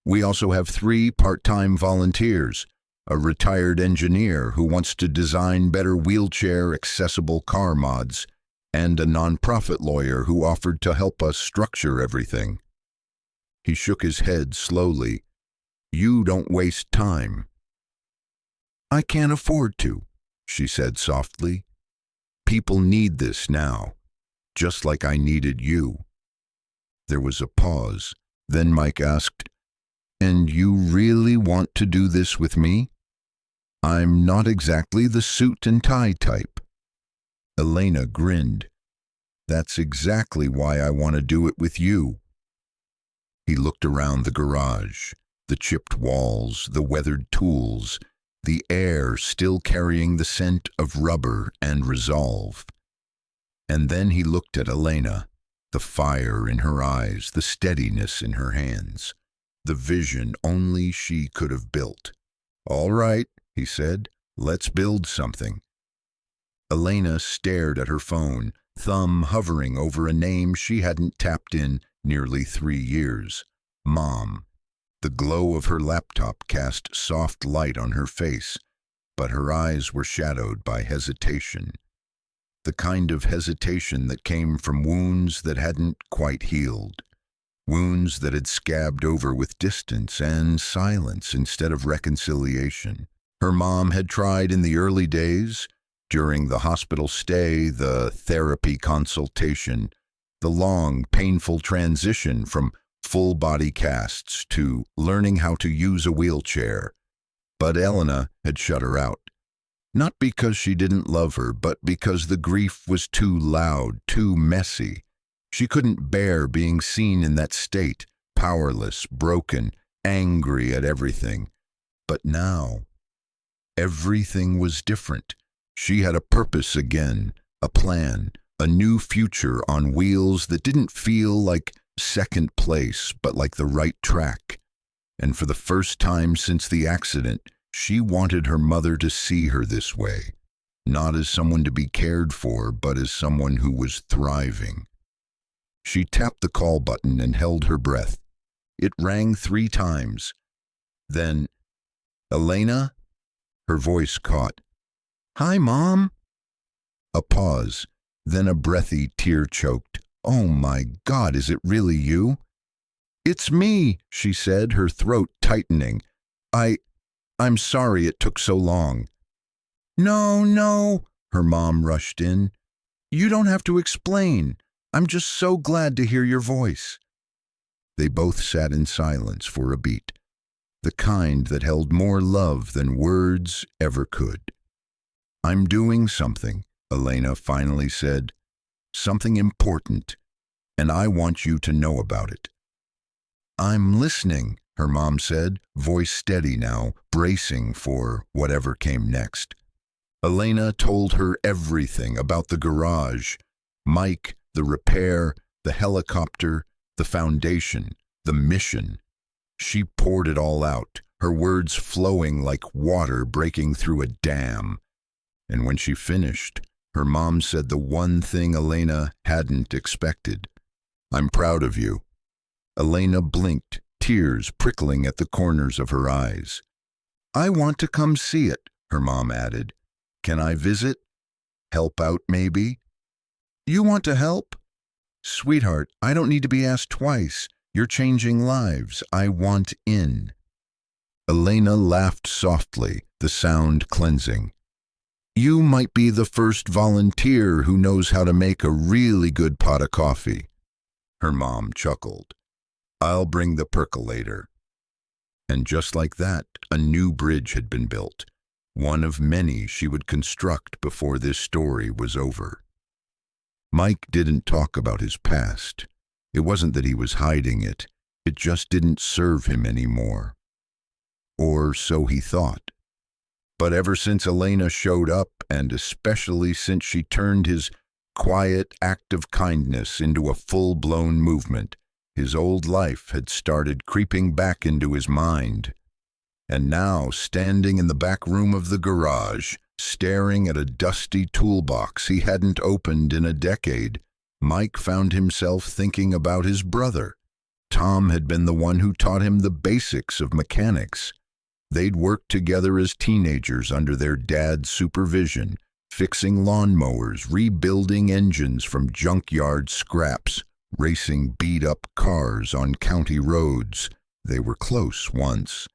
S1: We also have 3 part-time volunteers, a retired engineer who wants to design better wheelchair-accessible car mods, and a nonprofit lawyer who offered to help us structure everything. He shook his head slowly. "You don't waste time." "I can't afford to," she said softly. "People need this now, just like I needed you." There was a pause. Then Mike asked, "And you really want to do this with me? I'm not exactly the suit and tie type." Elena grinned. "That's exactly why I want to do it with you." He looked around the garage, the chipped walls, the weathered tools, the air still carrying the scent of rubber and resolve. And then he looked at Elena, the fire in her eyes, the steadiness in her hands, the vision only she could have built. "All right," he said, "let's build something." Elena stared at her phone, thumb hovering over a name she hadn't tapped in nearly 3 years. Mom. The glow of her laptop cast soft light on her face, but her eyes were shadowed by hesitation. The kind of hesitation that came from wounds that hadn't quite healed. Wounds that had scabbed over with distance and silence instead of reconciliation. Her mom had tried in the early days, during the hospital stay, the therapy consultation, the long, painful transition from full-body casts to learning how to use a wheelchair. But Elena had shut her out. Not because she didn't love her, but because the grief was too loud, too messy. She couldn't bear being seen in that state, powerless, broken, angry at everything. But now, everything was different. She had a purpose again, a plan, a new future on wheels that didn't feel like second place, but like the right track. And for the first time since the accident, she wanted her mother to see her this way, not as someone to be cared for, but as someone who was thriving. She tapped the call button and held her breath. It rang 3 times. Then, "Elena?" Her voice caught. "Hi, Mom." A pause, then a breathy, tear-choked, "Oh my God, is it really you?" "It's me," she said, her throat tightening. I'm sorry it took so long." No, her mom rushed in. "You don't have to explain. I'm just so glad to hear your voice." They both sat in silence for a beat, the kind that held more love than words ever could. "I'm doing something," Elena finally said. "Something important, and I want you to know about it." "I'm listening," her mom said, voice steady now, bracing for whatever came next. Elena told her everything about the garage, Mike, the repair, the helicopter, the foundation, the mission. She poured it all out, her words flowing like water breaking through a dam. And when she finished, her mom said the one thing Elena hadn't expected. "I'm proud of you." Elena blinked, tears prickling at the corners of her eyes. "I want to come see it," her mom added. "Can I visit? Help out, maybe?" "You want to help?" Sweetheart, I don't need to be asked twice. You're changing lives. I want in. Elena laughed softly, the sound cleansing. You might be the first volunteer who knows how to make a really good pot of coffee. Her mom chuckled. I'll bring the percolator. And just like that, a new bridge had been built, one of many she would construct before this story was over. Mike didn't talk about his past. It wasn't that he was hiding it. It just didn't serve him anymore. Or so he thought. But ever since Elena showed up, and especially since she turned his quiet act of kindness into a full-blown movement, his old life had started creeping back into his mind. And now, standing in the back room of the garage, staring at a dusty toolbox he hadn't opened in a decade, Mike found himself thinking about his brother. Tom had been the one who taught him the basics of mechanics. They'd worked together as teenagers under their dad's supervision, fixing lawnmowers, rebuilding engines from junkyard scraps, racing beat-up cars on county roads. They were close once.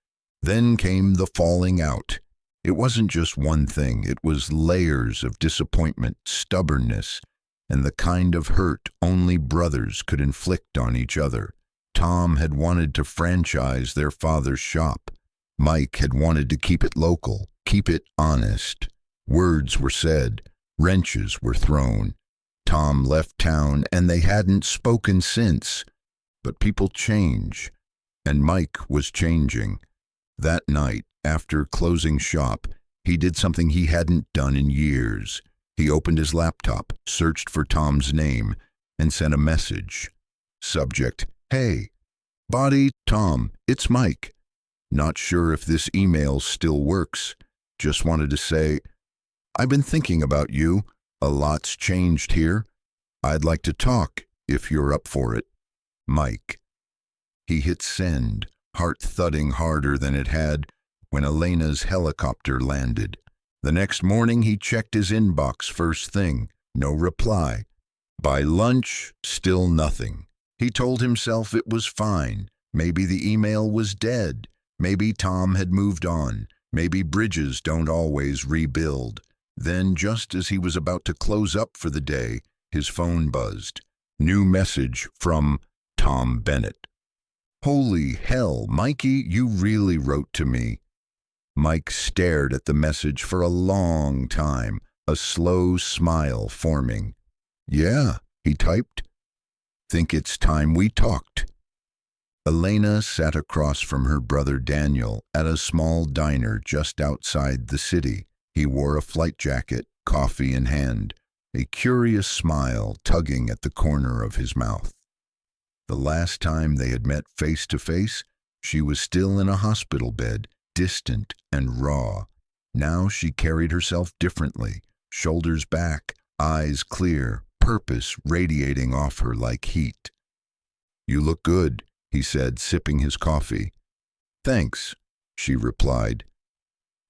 S1: Then came the falling out. It wasn't just one thing, it was layers of disappointment, stubbornness, and the kind of hurt only brothers could inflict on each other. Tom had wanted to franchise their father's shop. Mike had wanted to keep it local, keep it honest. Words were said, wrenches were thrown. Tom left town and they hadn't spoken since. But people change, and Mike was changing. That night, after closing shop, he did something he hadn't done in years. He opened his laptop, searched for Tom's name, and sent a message. Subject, Hey. Body, Tom, it's Mike. Not sure if this email still works. Just wanted to say, I've been thinking about you. A lot's changed here. I'd like to talk, if you're up for it. Mike. He hit send, heart thudding harder than it had when Elena's helicopter landed. The next morning he checked his inbox first thing. No reply. By lunch, still nothing. He told himself it was fine. Maybe the email was dead. Maybe Tom had moved on. Maybe bridges don't always rebuild. Then, just as he was about to close up for the day, his phone buzzed. New message from Tom Bennett. Holy hell, Mikey, you really wrote to me. Mike stared at the message for a long time, a slow smile forming. Yeah, he typed. Think it's time we talked. Elena sat across from her brother Daniel at a small diner just outside the city. He wore a flight jacket, coffee in hand, a curious smile tugging at the corner of his mouth. The last time they had met face to face, she was still in a hospital bed, distant and raw. Now she carried herself differently, shoulders back, eyes clear, purpose radiating off her like heat. You look good, he said, sipping his coffee. Thanks, she replied.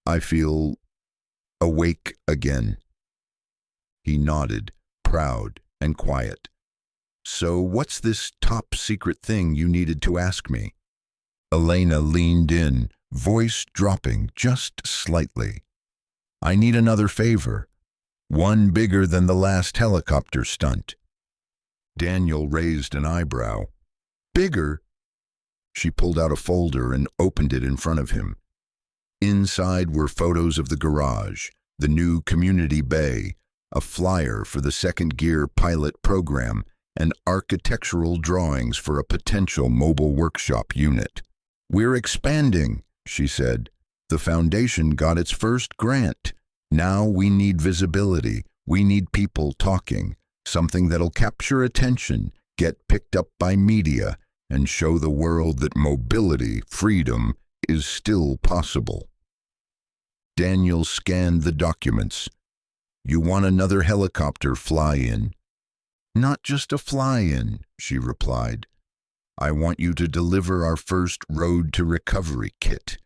S1: I feel awake again. He nodded, proud and quiet. So what's this top secret thing you needed to ask me? Elena leaned in, voice dropping just slightly. I need another favor. One bigger than the last helicopter stunt. Daniel raised an eyebrow. Bigger? She pulled out a folder and opened it in front of him. Inside were photos of the garage, the new community bay, a flyer for the second gear pilot program, and architectural drawings for a potential mobile workshop unit. We're expanding, she said. The foundation got its first grant. Now we need visibility. We need people talking, something that'll capture attention, get picked up by media, and show the world that mobility, freedom, is still possible. Daniel scanned the documents. You want another helicopter fly-in? Not just a fly-in, she replied. I want you to deliver our first Road to Recovery kit.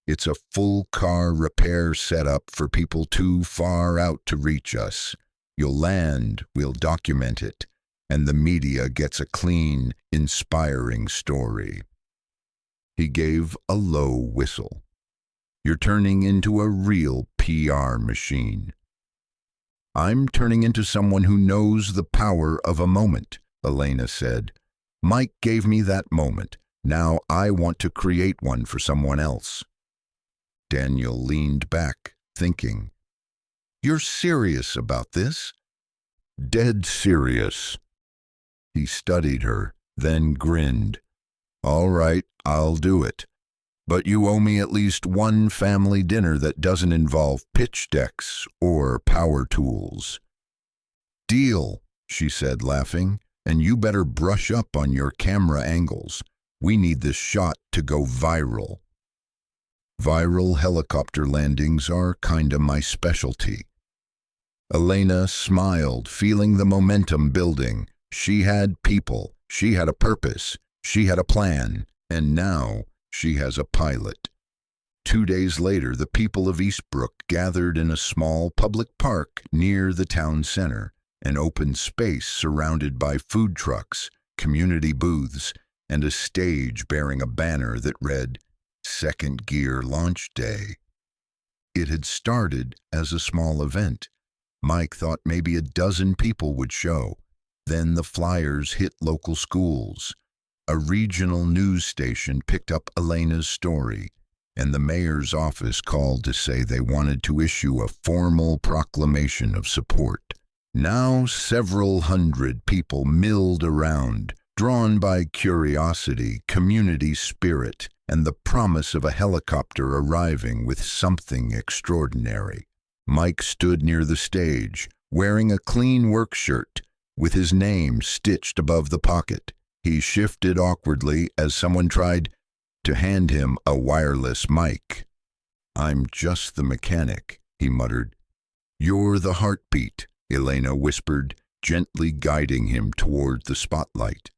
S1: It's a full car repair setup for people too far out to reach us. You'll land, we'll document it. and the media gets a clean, inspiring story. He gave a low whistle. You're turning into a real PR machine. I'm turning into someone who knows the power of a moment, Elena said. Mike gave me that moment. Now I want to create one for someone else. Daniel leaned back, thinking. You're serious about this? Dead serious. He studied her, then grinned. All right, I'll do it. But you owe me at least one family dinner that doesn't involve pitch decks or power tools. Deal, she said, laughing, and you better brush up on your camera angles. We need this shot to go viral. Viral helicopter landings are kinda my specialty. Elena smiled, feeling the momentum building. She had people, she had a purpose, she had a plan, and now she has a pilot. 2 days later, the people of Eastbrook gathered in a small public park near the town center, an open space surrounded by food trucks, community booths, and a stage bearing a banner that read, Second Gear Launch Day. It had started as a small event. Mike thought maybe a dozen people would show. Then the flyers hit local schools. A regional news station picked up Elena's story, and the mayor's office called to say they wanted to issue a formal proclamation of support. Now several hundred people milled around, drawn by curiosity, community spirit, and the promise of a helicopter arriving with something extraordinary. Mike stood near the stage, wearing a clean work shirt, with his name stitched above the pocket. He shifted awkwardly as someone tried to hand him a wireless mic. I'm just the mechanic, he muttered. You're the heartbeat, Elena whispered, gently guiding him toward the spotlight.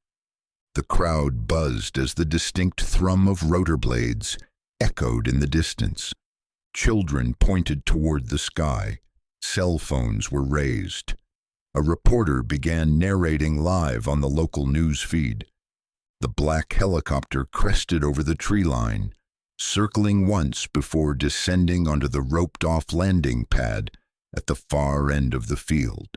S1: The crowd buzzed as the distinct thrum of rotor blades echoed in the distance. Children pointed toward the sky. Cell phones were raised. A reporter began narrating live on the local news feed. The black helicopter crested over the tree line, circling once before descending onto the roped-off landing pad at the far end of the field.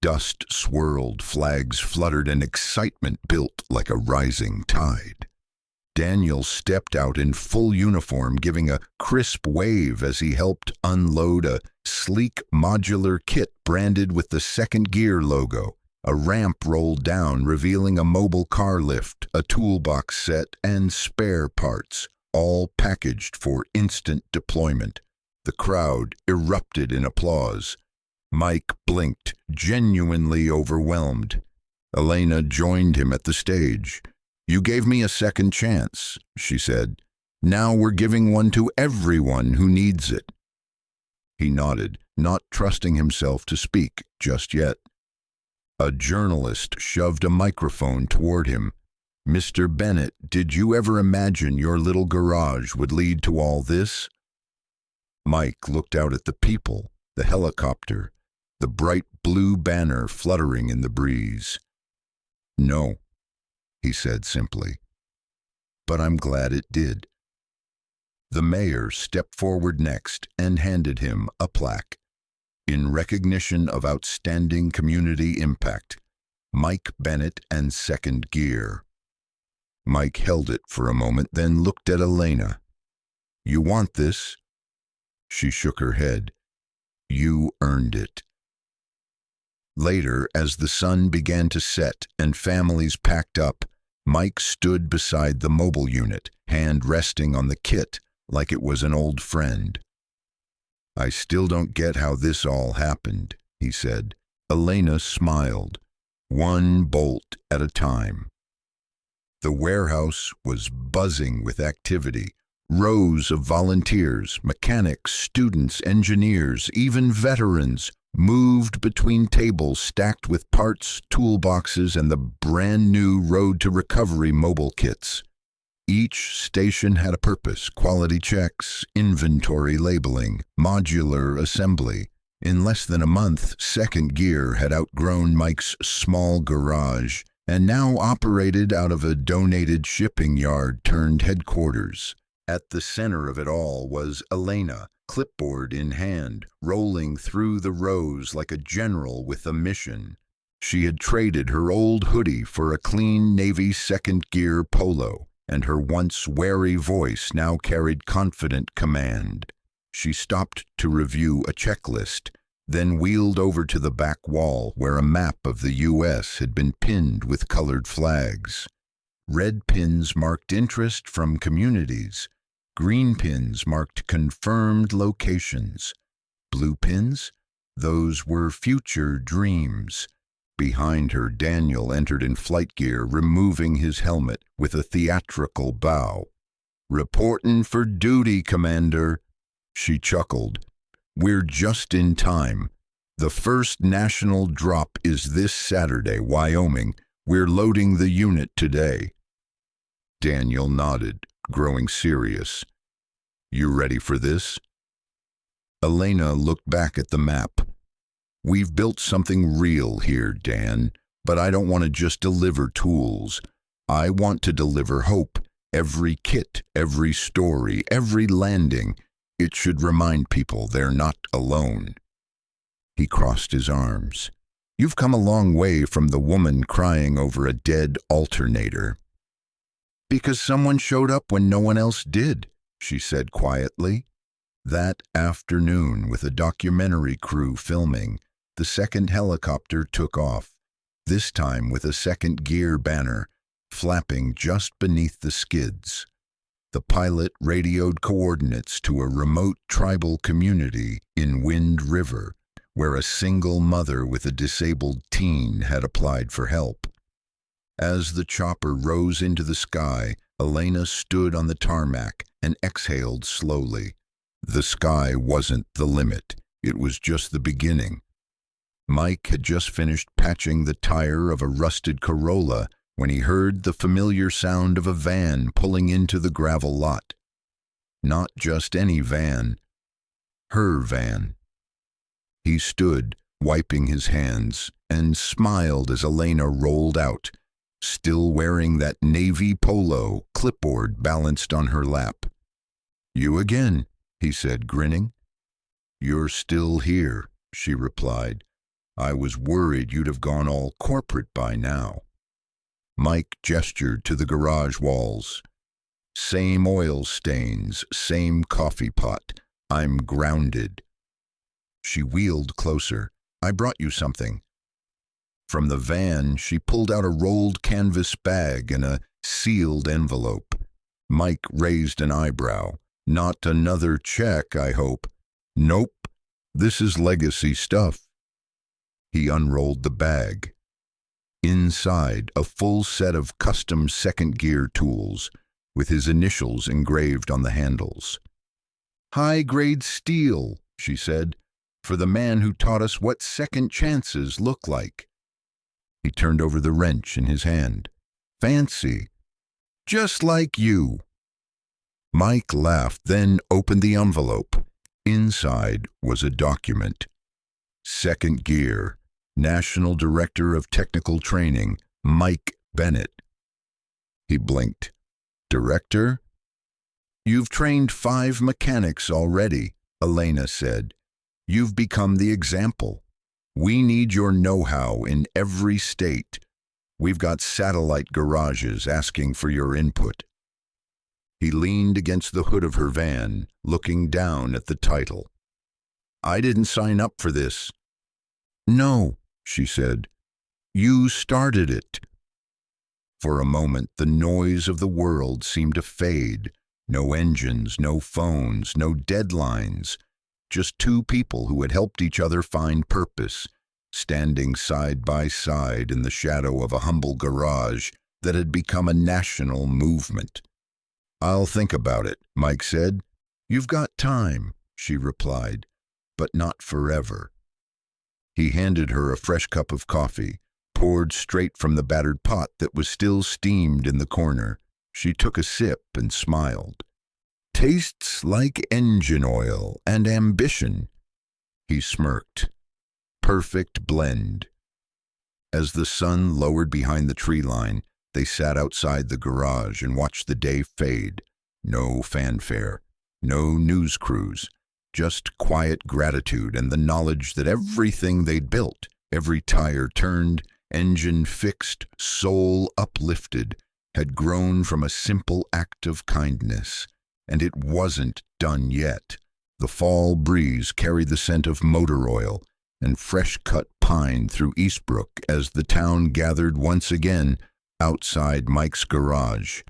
S1: Dust swirled, flags fluttered, and excitement built like a rising tide. Daniel stepped out in full uniform, giving a crisp wave as he helped unload a sleek modular kit branded with the Second Gear logo. A ramp rolled down, revealing a mobile car lift, a toolbox set, and spare parts, all packaged for instant deployment. The crowd erupted in applause. Mike blinked, genuinely overwhelmed. Elena joined him at the stage. You gave me a second chance, she said. Now we're giving one to everyone who needs it. He nodded, not trusting himself to speak just yet. A journalist shoved a microphone toward him. Mr. Bennett, did you ever imagine your little garage would lead to all this? Mike looked out at the people, the helicopter, the bright blue banner fluttering in the breeze. No, he said simply. But I'm glad it did. The mayor stepped forward next and handed him a plaque. In recognition of outstanding community impact, Mike Bennett and Second Gear. Mike held it for a moment, then looked at Elena. You want this? She shook her head. You earned it. Later, as the sun began to set and families packed up, Mike stood beside the mobile unit, hand resting on the kit like it was an old friend. I still don't get how this all happened, he said. Elena smiled, one bolt at a time. The warehouse was buzzing with activity. Rows of volunteers, mechanics, students, engineers, even veterans, moved between tables stacked with parts, toolboxes, and the brand-new Road to Recovery mobile kits. Each station had a purpose: quality checks, inventory labeling, modular assembly. In less than a month, Second Gear had outgrown Mike's small garage and now operated out of a donated shipping yard turned headquarters. At the center of it all was Elena, clipboard in hand, rolling through the rows like a general with a mission. She had traded her old hoodie for a clean Navy Second Gear polo, and her once wary voice now carried confident command. She stopped to review a checklist, then wheeled over to the back wall where a map of the U.S. had been pinned with colored flags. Red pins marked interest from communities. Green pins marked confirmed locations. Blue pins? Those were future dreams. Behind her, Daniel entered in flight gear, removing his helmet with a theatrical bow. "Reportin' for duty, Commander." She chuckled. "We're just in time. The first national drop is this Saturday, Wyoming. We're loading the unit today." Daniel nodded, growing serious. "You ready for this?" Elena looked back at the map. "We've built something real here, Dan, but I don't want to just deliver tools. I want to deliver hope. Every kit, every story, every landing. It should remind people they're not alone." He crossed his arms. "You've come a long way from the woman crying over a dead alternator." "Because someone showed up when no one else did," she said quietly. That afternoon, with a documentary crew filming, the second helicopter took off, this time with a Second Gear banner flapping just beneath the skids. The pilot radioed coordinates to a remote tribal community in Wind River, where a single mother with a disabled teen had applied for help. As the chopper rose into the sky, Elena stood on the tarmac and exhaled slowly. The sky wasn't the limit. It was just the beginning. Mike had just finished patching the tire of a rusted Corolla when he heard the familiar sound of a van pulling into the gravel lot. Not just any van, her van. He stood, wiping his hands, and smiled as Elena rolled out, still wearing that navy polo, clipboard balanced on her lap. "You again," he said, grinning. "You're still here," she replied. "I was worried you'd have gone all corporate by now." Mike gestured to the garage walls. "Same oil stains, same coffee pot. I'm grounded." She wheeled closer. "I brought you something." From the van, she pulled out a rolled canvas bag and a sealed envelope. Mike raised an eyebrow. "Not another check, I hope." "Nope. This is legacy stuff." He unrolled the bag. Inside, a full set of custom Second Gear tools, with his initials engraved on the handles. "High-grade steel," she said, "for the man who taught us what second chances look like." He turned over the wrench in his hand. "Fancy. Just like you." Mike laughed, then opened the envelope. Inside was a document. "Second Gear, National Director of Technical Training, Mike Bennett." He blinked. "Director?" "You've trained 5 mechanics already," Elena said. "You've become the example. We need your know-how in every state. We've got satellite garages asking for your input." He leaned against the hood of her van, looking down at the title. "I didn't sign up for this." "No," she said. "You started it." For a moment, the noise of the world seemed to fade. No engines, no phones, no deadlines. Just 2 people who had helped each other find purpose, standing side by side in the shadow of a humble garage that had become a national movement. "I'll think about it," Mike said. "You've got time," she replied, "but not forever." He handed her a fresh cup of coffee, poured straight from the battered pot that was still steamed in the corner. She took a sip and smiled. "Tastes like engine oil and ambition." He smirked. Perfect blend. As the sun lowered behind the tree line, they sat outside the garage and watched the day fade. No fanfare, no news crews, just quiet gratitude and the knowledge that everything they'd built, every tire turned, engine fixed, soul uplifted, had grown from a simple act of kindness. And it wasn't done yet. The fall breeze carried the scent of motor oil and fresh-cut pine through Eastbrook as the town gathered once again outside Mike's garage.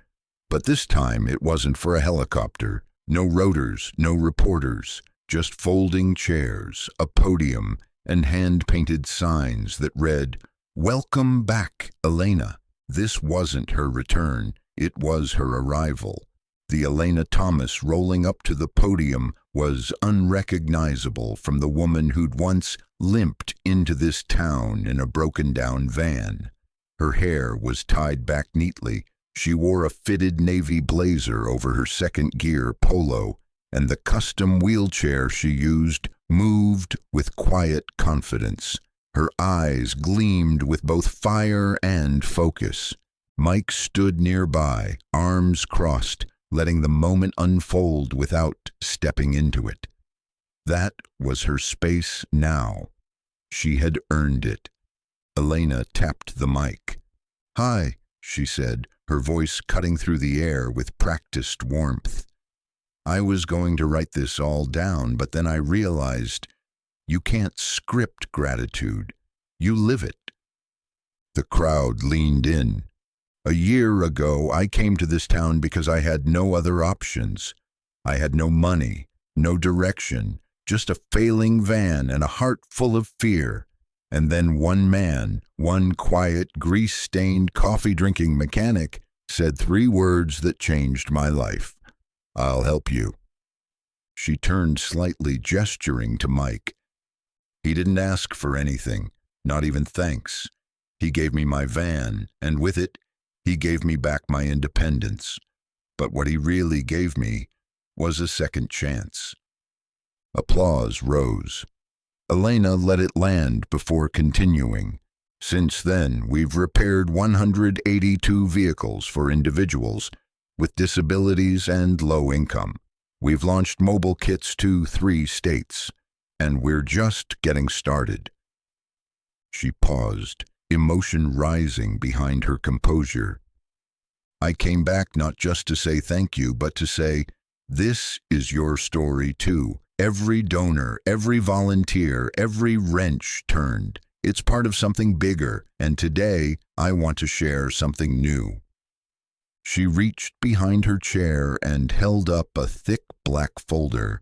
S1: But this time it wasn't for a helicopter. No rotors, no reporters, just folding chairs, a podium, and hand-painted signs that read, "Welcome back, Elena." This wasn't her return, it was her arrival. The Elena Thomas rolling up to the podium was unrecognizable from the woman who'd once limped into this town in a broken-down van. Her hair was tied back neatly. She wore a fitted navy blazer over her second-gear polo, and the custom wheelchair she used moved with quiet confidence. Her eyes gleamed with both fire and focus. Mike stood nearby, arms crossed, letting the moment unfold without stepping into it. That was her space now. She had earned it. Elena tapped the mic. "Hi," she said, her voice cutting through the air with practiced warmth. "I was going to write this all down, but then I realized you can't script gratitude. You live it." The crowd leaned in. "A year ago, I came to this town because I had no other options. I had no money, no direction, just a failing van and a heart full of fear. And then one man, one quiet, grease-stained, coffee-drinking mechanic, said 3 words that changed my life. 'I'll help you.'" She turned slightly, gesturing to Mike. "He didn't ask for anything, not even thanks. He gave me my van, and with it, he gave me back my independence. But what he really gave me was a second chance." Applause rose. Elena let it land before continuing. "Since then, we've repaired 182 vehicles for individuals with disabilities and low income. We've launched mobile kits to 3 states, and we're just getting started." She paused, emotion rising behind her composure. "I came back not just to say thank you, but to say, this is your story too. Every donor, every volunteer, every wrench turned. It's part of something bigger, and today I want to share something new." She reached behind her chair and held up a thick black folder.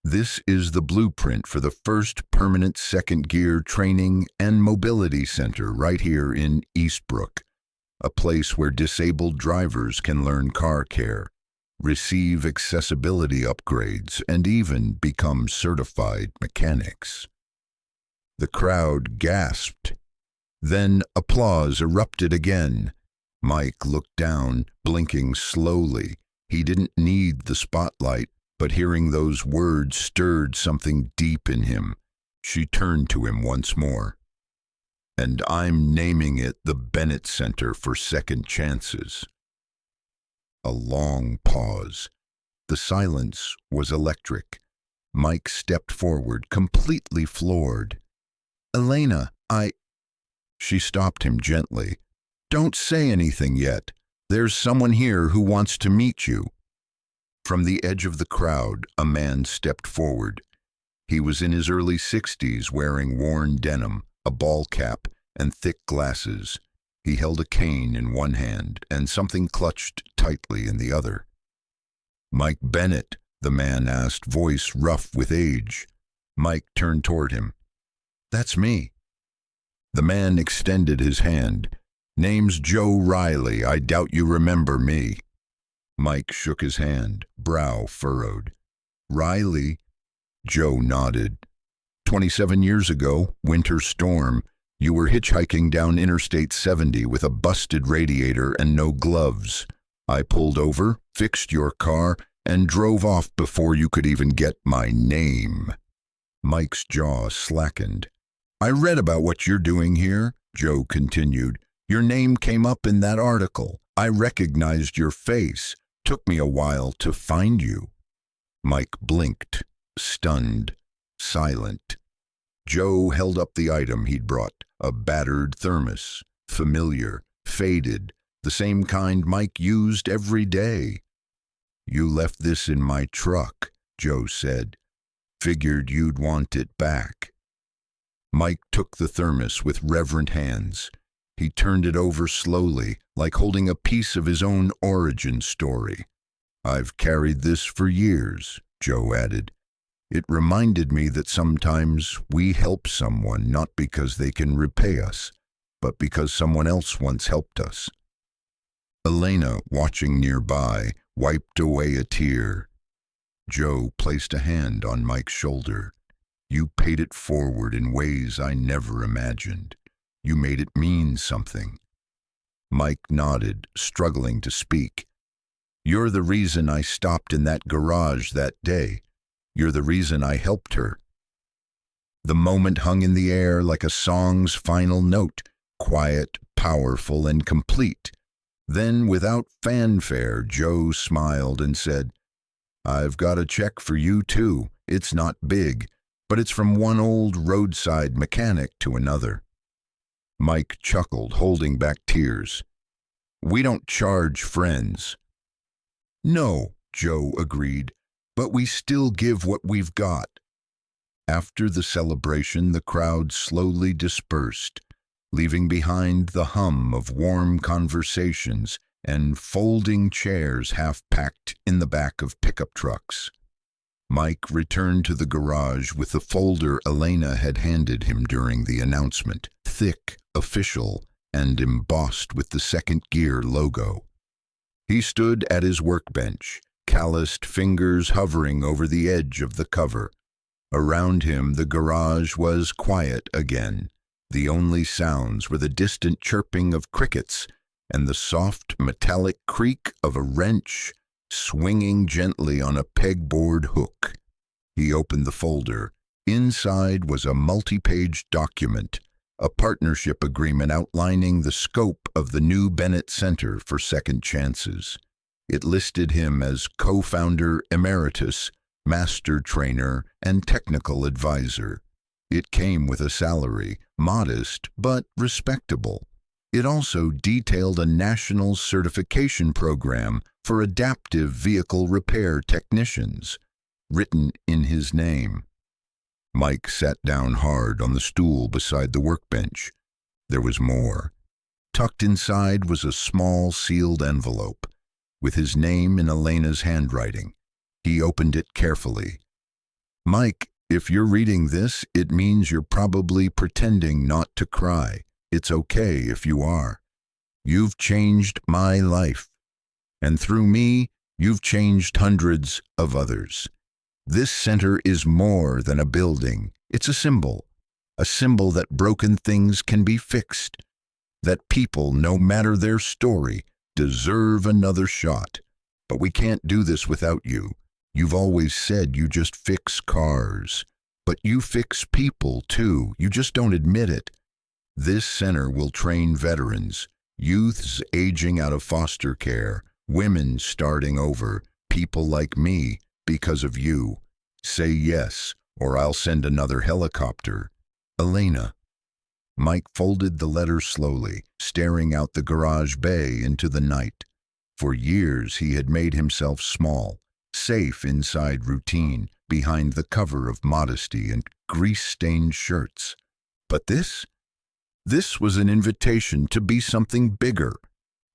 S1: "This is the blueprint for the first permanent second-gear training and mobility center right here in Eastbrook, a place where disabled drivers can learn car care, receive accessibility upgrades, and even become certified mechanics." The crowd gasped. Then applause erupted again. Mike looked down, blinking slowly. He didn't need the spotlight, but hearing those words stirred something deep in him. She turned to him once more. "And I'm naming it the Bennett Center for Second Chances." A long pause. The silence was electric. Mike stepped forward, completely floored. "Elena, She stopped him gently. "Don't say anything yet. There's someone here who wants to meet you." From the edge of the crowd, a man stepped forward. He was in his early 60s, wearing worn denim, a ball cap, and thick glasses. He held a cane in one hand and something clutched tightly in the other. "Mike Bennett?" the man asked, voice rough with age. Mike turned toward him. "That's me." The man extended his hand. "Name's Joe Riley. I doubt you remember me." Mike shook his hand, brow furrowed. "Riley?" Joe nodded. 27 years ago, winter storm, you were hitchhiking down Interstate 70 with a busted radiator and no gloves. I pulled over, fixed your car, and drove off before you could even get my name." Mike's jaw slackened. I read about what you're doing here, Joe continued. Your name came up in that article. I recognized your face. Took me a while to find you. Mike blinked, stunned, silent. Joe held up the item he'd brought, a battered thermos, familiar, faded, the same kind Mike used every day. You left this in my truck, Joe said. Figured you'd want it back. Mike took the thermos with reverent hands. He turned it over slowly, like holding a piece of his own origin story. I've carried this for years, Joe added. It reminded me that sometimes we help someone not because they can repay us, but because someone else once helped us. Elena, watching nearby, wiped away a tear. Joe placed a hand on Mike's shoulder. You paid it forward in ways I never imagined. You made it mean something. Mike nodded, struggling to speak. You're the reason I stopped in that garage that day. You're the reason I helped her. The moment hung in the air like a song's final note, quiet, powerful, and complete. Then, without fanfare, Joe smiled and said, I've got a check for you, too. It's not big, but it's from one old roadside mechanic to another. Mike chuckled, holding back tears. We don't charge friends. No, Joe agreed, but we still give what we've got. After the celebration, the crowd slowly dispersed, leaving behind the hum of warm conversations and folding chairs half-packed in the back of pickup trucks. Mike returned to the garage with the folder Elena had handed him during the announcement, thick, official, and embossed with the Second Gear logo. He stood at his workbench, calloused fingers hovering over the edge of the cover. Around him, the garage was quiet again. The only sounds were the distant chirping of crickets and the soft metallic creak of a wrench swinging gently on a pegboard hook. He opened the folder. Inside was a multi-page document, a partnership agreement outlining the scope of the new Bennett Center for Second Chances. It listed him as co-founder emeritus, master trainer, and technical advisor. It came with a salary, modest but respectable. It also detailed a national certification program for adaptive vehicle repair technicians, written in his name. Mike sat down hard on the stool beside the workbench. There was more. Tucked inside was a small sealed envelope, with his name in Elena's handwriting. He opened it carefully. Mike, if you're reading this, it means you're probably pretending not to cry. It's okay if you are. You've changed my life. And through me, you've changed hundreds of others. This center is more than a building. It's a symbol that broken things can be fixed, that people, no matter their story, deserve another shot. But we can't do this without you. You've always said you just fix cars, but you fix people too. You just don't admit it. This center will train veterans, youths aging out of foster care, women starting over, people like me, because of you. Say yes, or I'll send another helicopter. Elena. Mike folded the letter slowly, staring out the garage bay into the night. For years he had made himself small, safe inside routine, behind the cover of modesty and grease-stained shirts. But this was an invitation to be something bigger.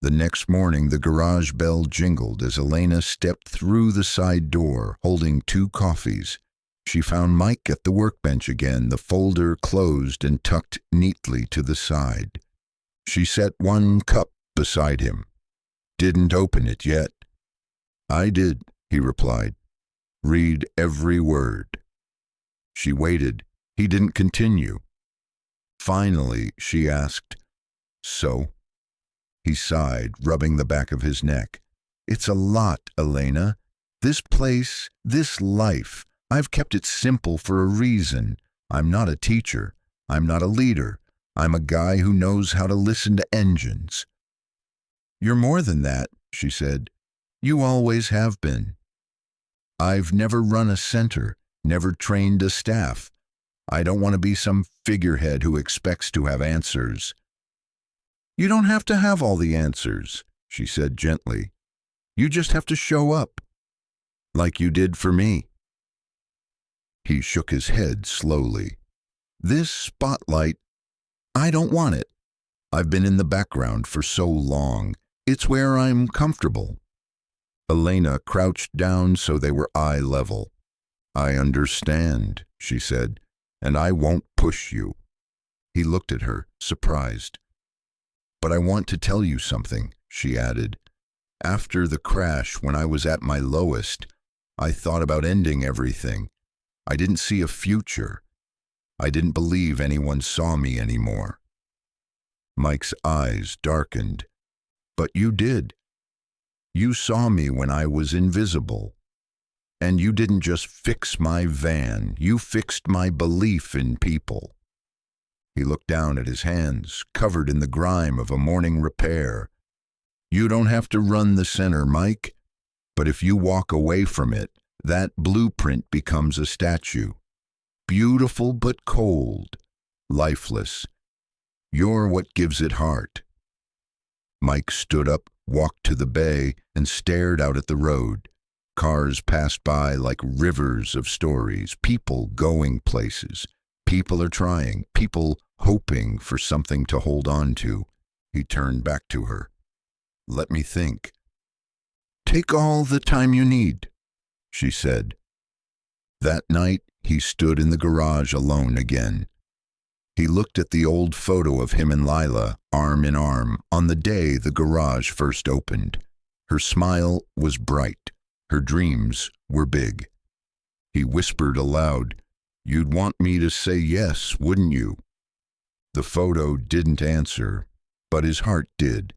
S1: The next morning, the garage bell jingled as Elena stepped through the side door, holding 2 coffees. She found Mike at the workbench again, the folder closed and tucked neatly to the side. She set 1 cup beside him. Didn't open it yet. I did, he replied. Read every word. She waited. He didn't continue. Finally, she asked, So? He sighed, rubbing the back of his neck. It's a lot, Elena. This place, this life. I've kept it simple for a reason. I'm not a teacher. I'm not a leader. I'm a guy who knows how to listen to engines." "You're more than that," she said. "You always have been." "I've never run a center, never trained a staff. I don't want to be some figurehead who expects to have answers." "You don't have to have all the answers," she said gently. "You just have to show up, like you did for me." He shook his head slowly. "This spotlight, I don't want it. I've been in the background for so long. It's where I'm comfortable." Elena crouched down so they were eye level. "I understand," she said, "and I won't push you." He looked at her, surprised. "But I want to tell you something," she added. "After the crash, when I was at my lowest, I thought about ending everything. I didn't see a future. I didn't believe anyone saw me anymore." Mike's eyes darkened. "But you did. You saw me when I was invisible. And you didn't just fix my van, you fixed my belief in people." He looked down at his hands, covered in the grime of a morning repair. "You don't have to run the center, Mike. But if you walk away from it, that blueprint becomes a statue. Beautiful but cold, lifeless. You're what gives it heart." Mike stood up, walked to the bay, and stared out at the road. Cars passed by like rivers of stories, people going places. People are trying, people hoping for something to hold on to. He turned back to her. "Let me think." "Take all the time you need," she said. That night, he stood in the garage alone again. He looked at the old photo of him and Lila, arm in arm, on the day the garage first opened. Her smile was bright. Her dreams were big. He whispered aloud, "You'd want me to say yes, wouldn't you?" The photo didn't answer, but his heart did.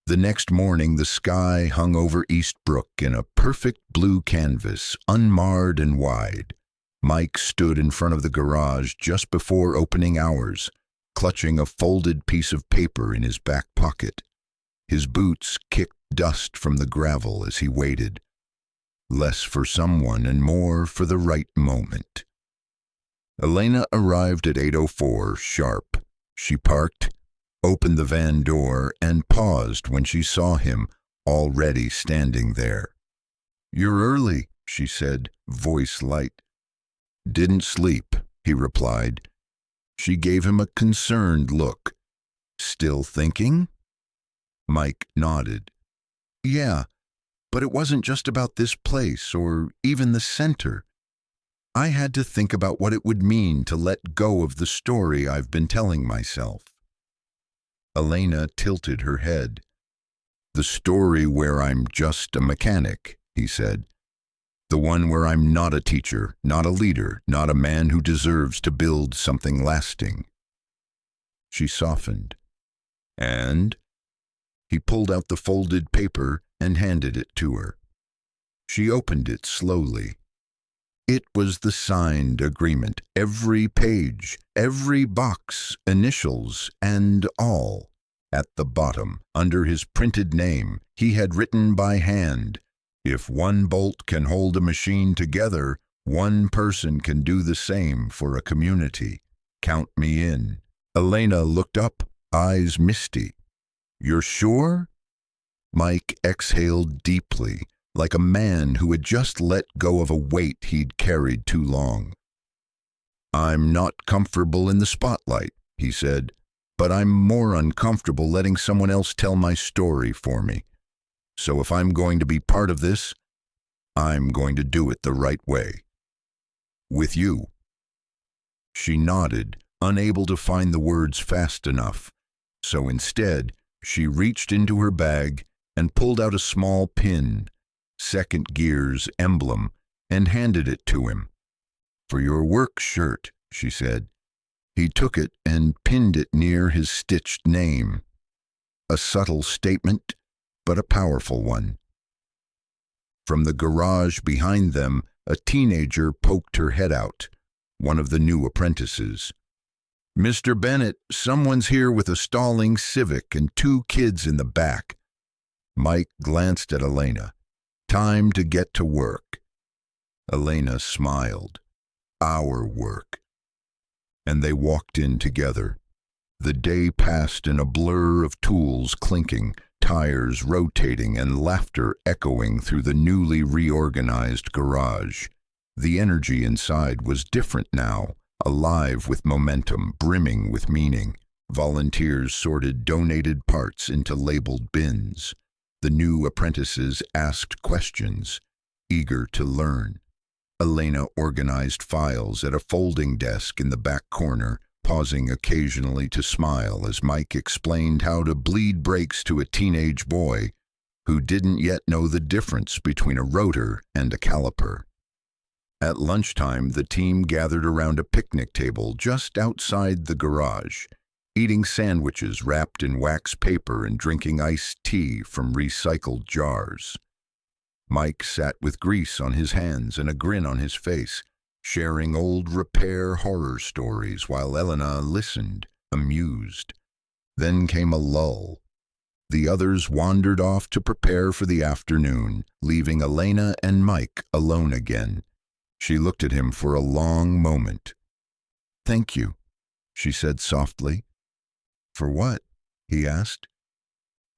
S1: The next morning, the sky hung over Eastbrook in a perfect blue canvas, unmarred and wide. Mike stood in front of the garage just before opening hours, clutching a folded piece of paper in his back pocket. His boots kicked dust from the gravel as he waited. Less for someone and more for the right moment. Elena arrived at 8:04 sharp. She parked, opened the van door, and paused when she saw him already standing there. "You're early," she said, voice light. "Didn't sleep," he replied. She gave him a concerned look. "Still thinking?" Mike nodded. "Yeah, but it wasn't just about this place or even the center. I had to think about what it would mean to let go of the story I've been telling myself." Elena tilted her head. "The story where I'm just a mechanic," he said. "The one where I'm not a teacher, not a leader, not a man who deserves to build something lasting." She softened. "And?" He pulled out the folded paper and handed it to her. She opened it slowly. It was the signed agreement, every page, every box, initials, and all. At the bottom, under his printed name, he had written by hand, "If one bolt can hold a machine together, one person can do the same for a community. Count me in." Elena looked up, eyes misty. "You're sure?" Mike exhaled deeply, like a man who had just let go of a weight he'd carried too long. "I'm not comfortable in the spotlight," he said, "but I'm more uncomfortable letting someone else tell my story for me. So if I'm going to be part of this, I'm going to do it the right way. With you." She nodded, unable to find the words fast enough. So instead, she reached into her bag and pulled out a small pin, Second Gear's emblem, and handed it to him. "For your work shirt," she said. He took it and pinned it near his stitched name. A subtle statement, but a powerful one. From the garage behind them, A teenager poked her head out, one of the new apprentices. "Mr. Bennett, someone's here with a stalling Civic and 2 kids in the back." Mike glanced at Elena. "Time to get to work." Elena smiled. "Our work." And they walked in together. The day passed in a blur of tools clinking, tires rotating, and laughter echoing through the newly reorganized garage. The energy inside was different now, alive with momentum, brimming with meaning. Volunteers sorted donated parts into labeled bins. The new apprentices asked questions, eager to learn. Elena organized files at a folding desk in the back corner, pausing occasionally to smile as Mike explained how to bleed brakes to a teenage boy who didn't yet know the difference between a rotor and a caliper. At lunchtime, the team gathered around a picnic table just outside the garage, eating sandwiches wrapped in wax paper and drinking iced tea from recycled jars. Mike sat with grease on his hands and a grin on his face, sharing old repair horror stories while Elena listened, amused. Then came a lull. The others wandered off to prepare for the afternoon, leaving Elena and Mike alone again. She looked at him for a long moment. "Thank you," she said softly. "For what?" he asked.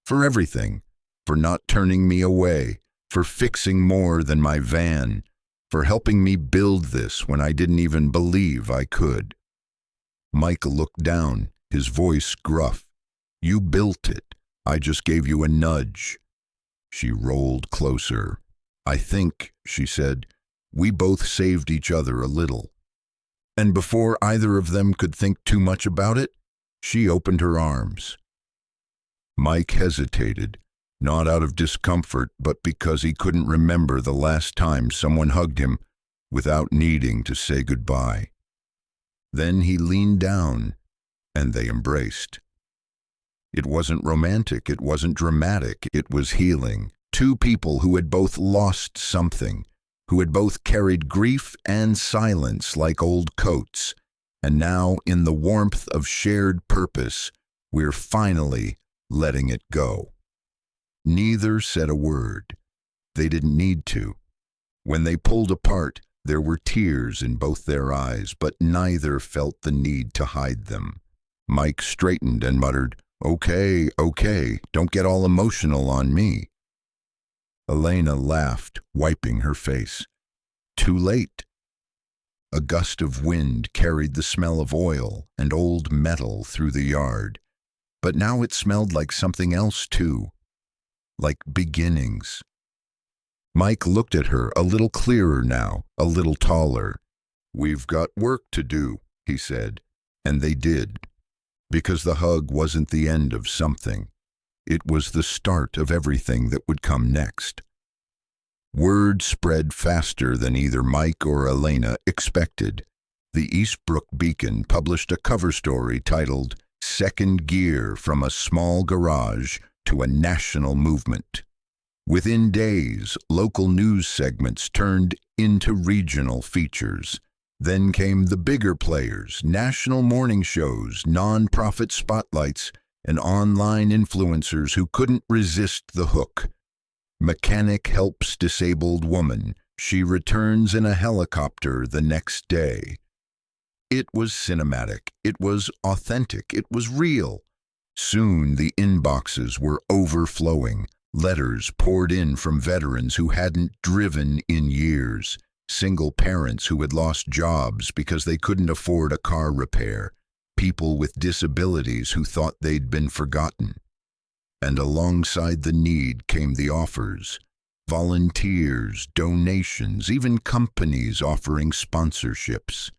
S1: "For everything. For not turning me away. For fixing more than my van. For helping me build this when I didn't even believe I could." Mike looked down, his voice gruff. "You built it. I just gave you a nudge." She rolled closer. "I think," she said, "we both saved each other a little." And before either of them could think too much about it, she opened her arms. Mike hesitated, not out of discomfort, but because he couldn't remember the last time someone hugged him without needing to say goodbye. Then he leaned down, and they embraced. It wasn't romantic, it wasn't dramatic, it was healing. 2 people who had both lost something, who had both carried grief and silence like old coats, and now, in the warmth of shared purpose, we're finally letting it go. Neither said a word. They didn't need to. When they pulled apart, there were tears in both their eyes, but neither felt the need to hide them. Mike straightened and muttered, Okay, don't get all emotional on me." Elena laughed, wiping her face. "Too late." A gust of wind carried the smell of oil and old metal through the yard, but now it smelled like something else too, like beginnings. Mike looked at her, a little clearer now, a little taller. "We've got work to do," he said, and they did, because the hug wasn't the end of something. It was the start of everything that would come next. Word spread faster than either Mike or Elena expected. The Eastbrook Beacon published a cover story titled "Second Gear from a Small Garage to a National Movement." Within days, local news segments turned into regional features. Then came the bigger players, national morning shows, non-profit spotlights, and online influencers who couldn't resist the hook. Mechanic helps disabled woman. She returns in a helicopter the next day. It was cinematic. It was authentic. It was real. Soon the inboxes were overflowing. Letters poured in from veterans who hadn't driven in years. Single parents who had lost jobs because they couldn't afford a car repair. People with disabilities who thought they'd been forgotten. And alongside the need came the offers. Volunteers, donations, even companies offering sponsorships.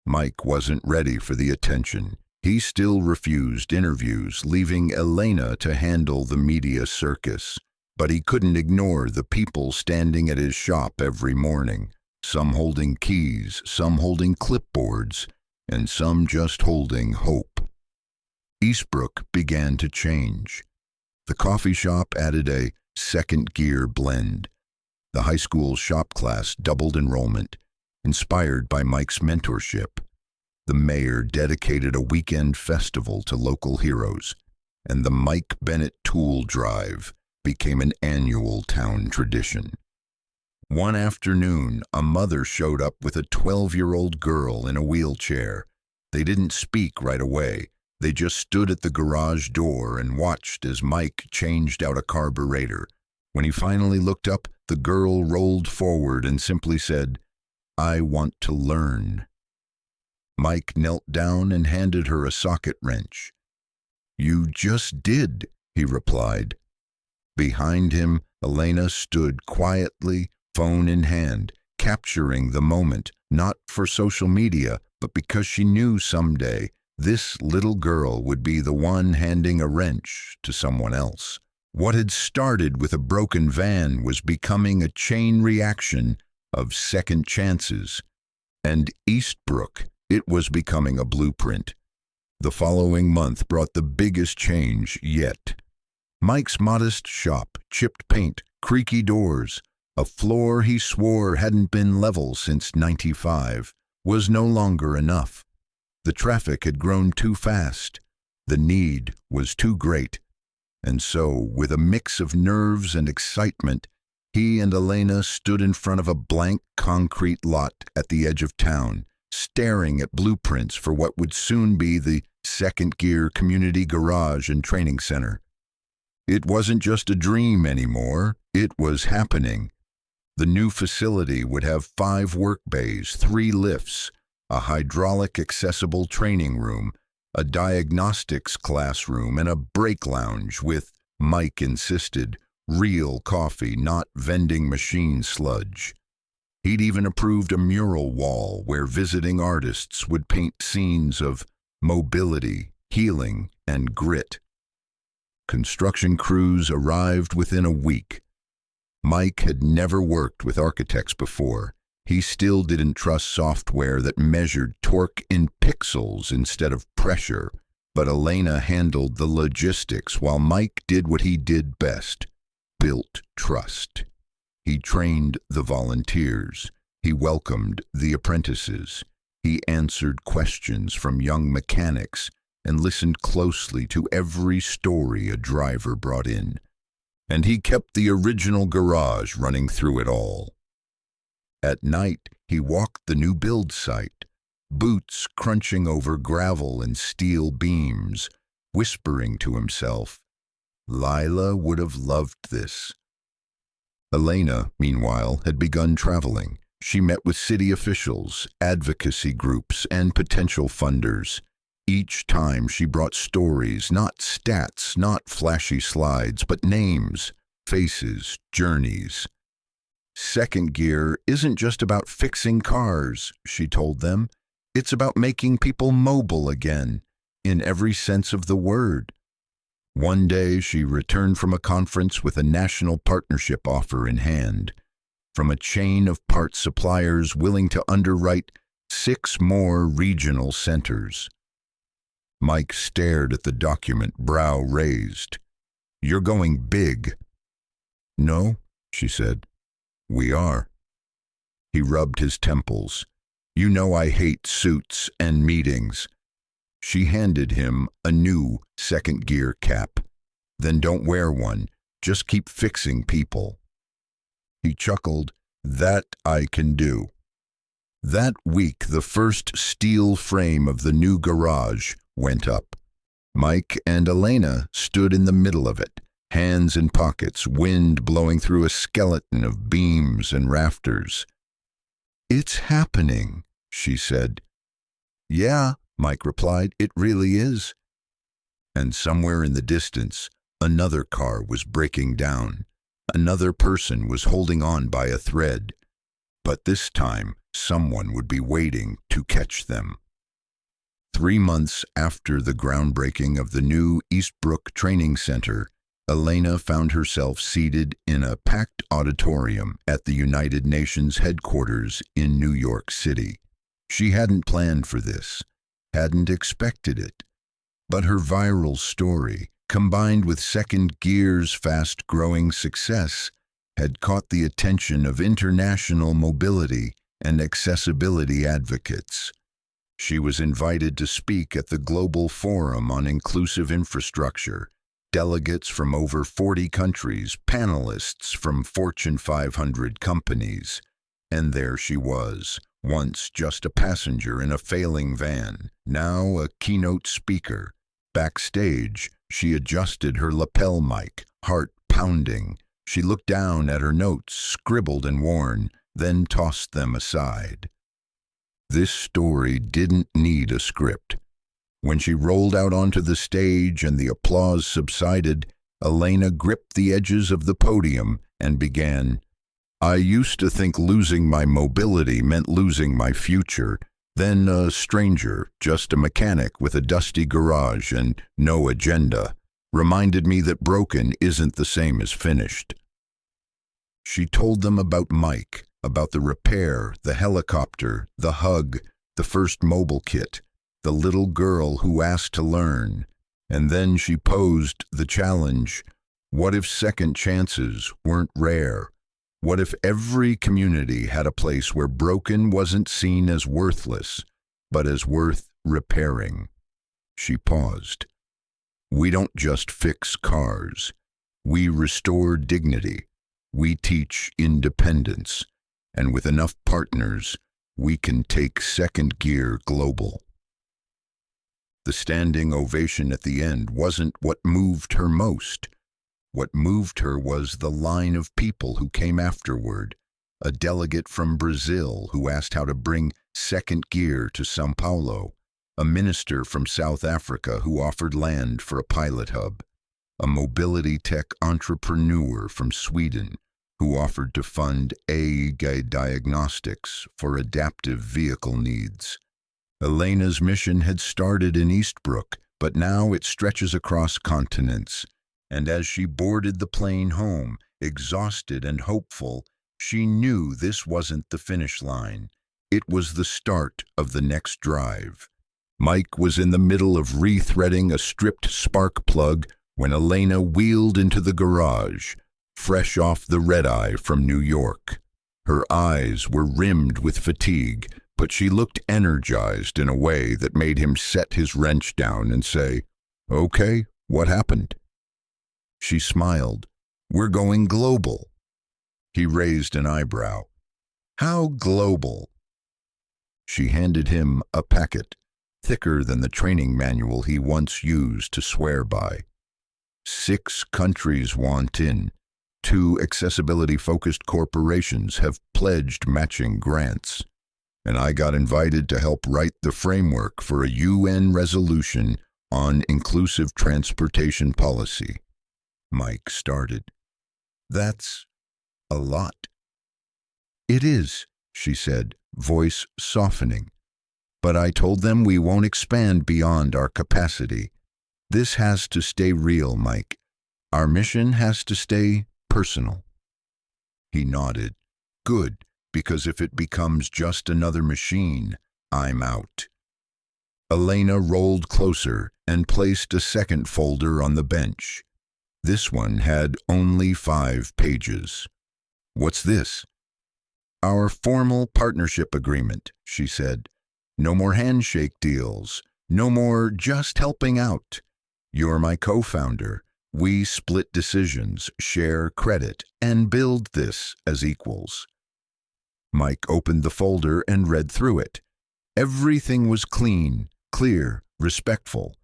S1: Mike wasn't ready for the attention. He still refused interviews, leaving Elena to handle the media circus. But he couldn't ignore the people standing at his shop every morning, some holding keys, some holding clipboards, and some just holding hope. Eastbrook began to change. The coffee shop added a second gear blend. The high school shop class doubled enrollment, inspired by Mike's mentorship. The mayor dedicated a weekend festival to local heroes, and the Mike Bennett Tool Drive became an annual town tradition. One afternoon, a mother showed up with a 12-year-old girl in a wheelchair. They didn't speak right away. They just stood at the garage door and watched as Mike changed out a carburetor. When he finally looked up, the girl rolled forward and simply said, "I want to learn." Mike knelt down and handed her a socket wrench. "You just did," he replied. Behind him, Elena stood quietly, phone in hand, capturing the moment, not for social media, but because she knew someday this little girl would be the one handing a wrench to someone else. What had started with a broken van was becoming a chain reaction of second chances. And Eastbrook, it was becoming a blueprint. The following month brought the biggest change yet. Mike's modest shop, chipped paint, creaky doors, a floor he swore hadn't been level since '95, was no longer enough. The traffic had grown too fast. The need was too great. And so, with a mix of nerves and excitement, he and Elena stood in front of a blank concrete lot at the edge of town, staring at blueprints for what would soon be the Second Gear Community Garage and Training Center. It wasn't just a dream anymore, it was happening. The new facility would have 5 work bays, 3 lifts, a hydraulic accessible training room, a diagnostics classroom, and a break lounge with, Mike insisted, real coffee, not vending machine sludge. He'd even approved a mural wall where visiting artists would paint scenes of mobility, healing, and grit. Construction crews arrived within a week. Mike had never worked with architects before. He still didn't trust software that measured torque in pixels instead of pressure, but Elena handled the logistics while Mike did what he did best, built trust. He trained the volunteers. He welcomed the apprentices. He answered questions from young mechanics and listened closely to every story a driver brought in. And he kept the original garage running through it all. At night, he walked the new build site, boots crunching over gravel and steel beams, whispering to himself, "Lila would have loved this." Elena, meanwhile, had begun traveling. She met with city officials, advocacy groups, and potential funders. Each time she brought stories, not stats, not flashy slides, but names, faces, journeys. Second Gear isn't just about fixing cars, she told them. It's about making people mobile again, in every sense of the word. One day she returned from a conference with a national partnership offer in hand, from a chain of parts suppliers willing to underwrite 6 more regional centers. Mike stared at the document, brow raised. "You're going big." "No," she said. "We are." He rubbed his temples. "You know I hate suits and meetings." She handed him a new Second Gear cap. "Then don't wear one. Just keep fixing people." He chuckled. "That I can do." That week, the first steel frame of the new garage went up. Mike and Elena stood in the middle of it, hands in pockets, wind blowing through a skeleton of beams and rafters. "It's happening," she said. "Yeah," Mike replied, "it really is." And somewhere in the distance, another car was breaking down. Another person was holding on by a thread. But this time, someone would be waiting to catch them. 3 months after the groundbreaking of the new Eastbrook Training Center, Elena found herself seated in a packed auditorium at the United Nations headquarters in New York City. She hadn't planned for this, hadn't expected it. But her viral story, combined with Second Gear's fast-growing success, had caught the attention of international mobility and accessibility advocates. She was invited to speak at the Global Forum on Inclusive Infrastructure. Delegates from over 40 countries, panelists from Fortune 500 companies. And there she was, once just a passenger in a failing van, now a keynote speaker. Backstage, she adjusted her lapel mic, heart pounding. She looked down at her notes, scribbled and worn, then tossed them aside. This story didn't need a script. When she rolled out onto the stage and the applause subsided, Elena gripped the edges of the podium and began, "I used to think losing my mobility meant losing my future. Then a stranger, just a mechanic with a dusty garage and no agenda, reminded me that broken isn't the same as finished." She told them about Mike, about the repair, the helicopter, the hug, the first mobile kit, the little girl who asked to learn, and then she posed the challenge, what if second chances weren't rare? What if every community had a place where broken wasn't seen as worthless, but as worth repairing? She paused. We don't just fix cars. We restore dignity. We teach independence. And with enough partners, we can take second gear global. The standing ovation at the end wasn't what moved her most. What moved her was the line of people who came afterward. A delegate from Brazil who asked how to bring second gear to São Paulo. A minister from South Africa who offered land for a pilot hub. A mobility tech entrepreneur from Sweden who offered to fund AI diagnostics for adaptive vehicle needs. Elena's mission had started in Eastbrook, but now it stretches across continents. And as she boarded the plane home, exhausted and hopeful, she knew this wasn't the finish line. It was the start of the next drive. Mike was in the middle of rethreading a stripped spark plug when Elena wheeled into the garage, fresh off the red-eye from New York. Her eyes were rimmed with fatigue, but she looked energized in a way that made him set his wrench down and say, "Okay, what happened?" She smiled. "We're going global." He raised an eyebrow. "How global?" She handed him a packet, thicker than the training manual he once used to swear by. 6 countries want in. 2 accessibility-focused corporations have pledged matching grants. And I got invited to help write the framework for a UN resolution on inclusive transportation policy. Mike started. "That's a lot." "It is," she said, voice softening. "But I told them we won't expand beyond our capacity. This has to stay real, Mike. Our mission has to stay personal." He nodded. "Good, because if it becomes just another machine, I'm out." Elena rolled closer and placed a second folder on the bench. This one had only 5 pages. "What's this?" "Our formal partnership agreement," she said. "No more handshake deals. No more just helping out. You're my co-founder. We split decisions, share credit, and build this as equals." Mike opened the folder and read through it. Everything was clean, clear, respectful.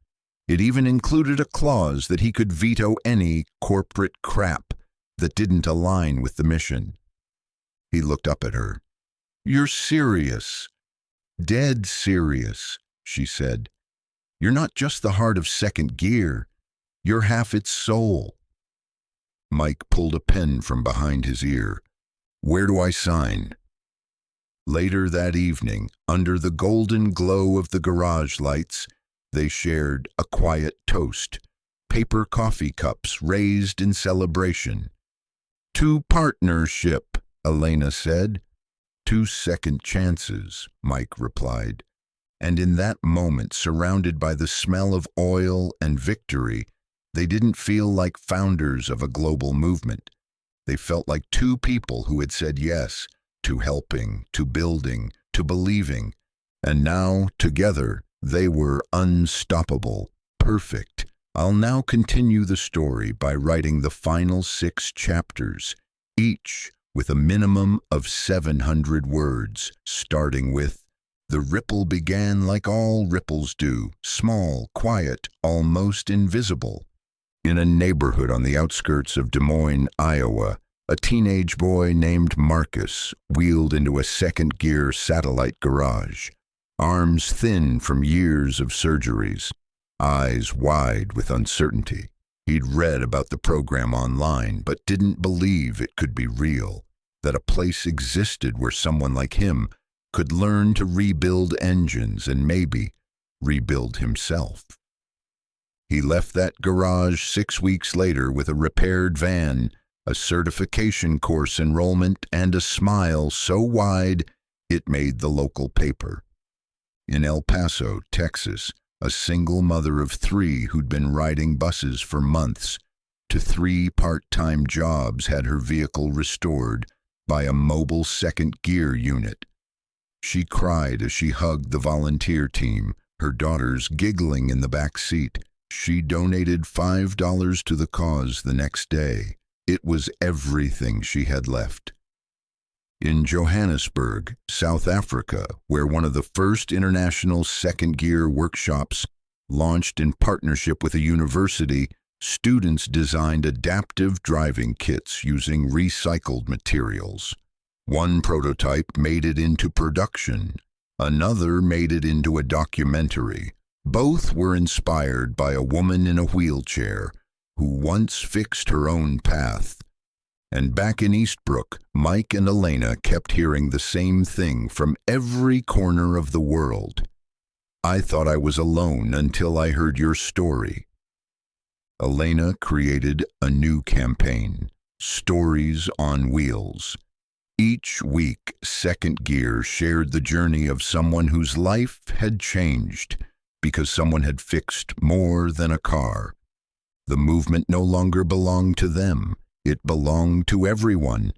S1: It even included a clause that he could veto any corporate crap that didn't align with the mission. He looked up at her. "You're serious." "Dead serious," she said. "You're not just the heart of second gear. You're half its soul." Mike pulled a pen from behind his ear. "Where do I sign?" Later that evening, under the golden glow of the garage lights, they shared a quiet toast, paper coffee cups raised in celebration. "To partnership," Elena said. "2 second chances," Mike replied. And in that moment, surrounded by the smell of oil and victory, they didn't feel like founders of a global movement. They felt like two people who had said yes to helping, to building, to believing. And now, together, they were unstoppable, perfect. I'll now continue the story by writing the final 6 chapters, each with a minimum of 700 words, starting with, "The ripple began like all ripples do, small, quiet, almost invisible." In a neighborhood on the outskirts of Des Moines, Iowa, a teenage boy named Marcus wheeled into a second-gear satellite garage, arms thin from years of surgeries, eyes wide with uncertainty. He'd read about the program online, but didn't believe it could be real, that a place existed where someone like him could learn to rebuild engines and maybe rebuild himself. He left that garage 6 weeks later with a repaired van, a certification course enrollment, and a smile so wide it made the local paper. In El Paso, Texas, a single mother of 3 who'd been riding buses for months to 3 part-time jobs had her vehicle restored by a mobile second-gear unit. She cried as she hugged the volunteer team, her daughters giggling in the back seat. She donated $5 to the cause the next day. It was everything she had left. In Johannesburg, South Africa, where one of the first international second-gear workshops launched in partnership with a university, students designed adaptive driving kits using recycled materials. One prototype made it into production. Another made it into a documentary. Both were inspired by a woman in a wheelchair who once fixed her own path. And back in Eastbrook, Mike and Elena kept hearing the same thing from every corner of the world. "I thought I was alone until I heard your story." Elena created a new campaign, Stories on Wheels. Each week, Second Gear shared the journey of someone whose life had changed because someone had fixed more than a car. The movement no longer belonged to them. It belonged to everyone.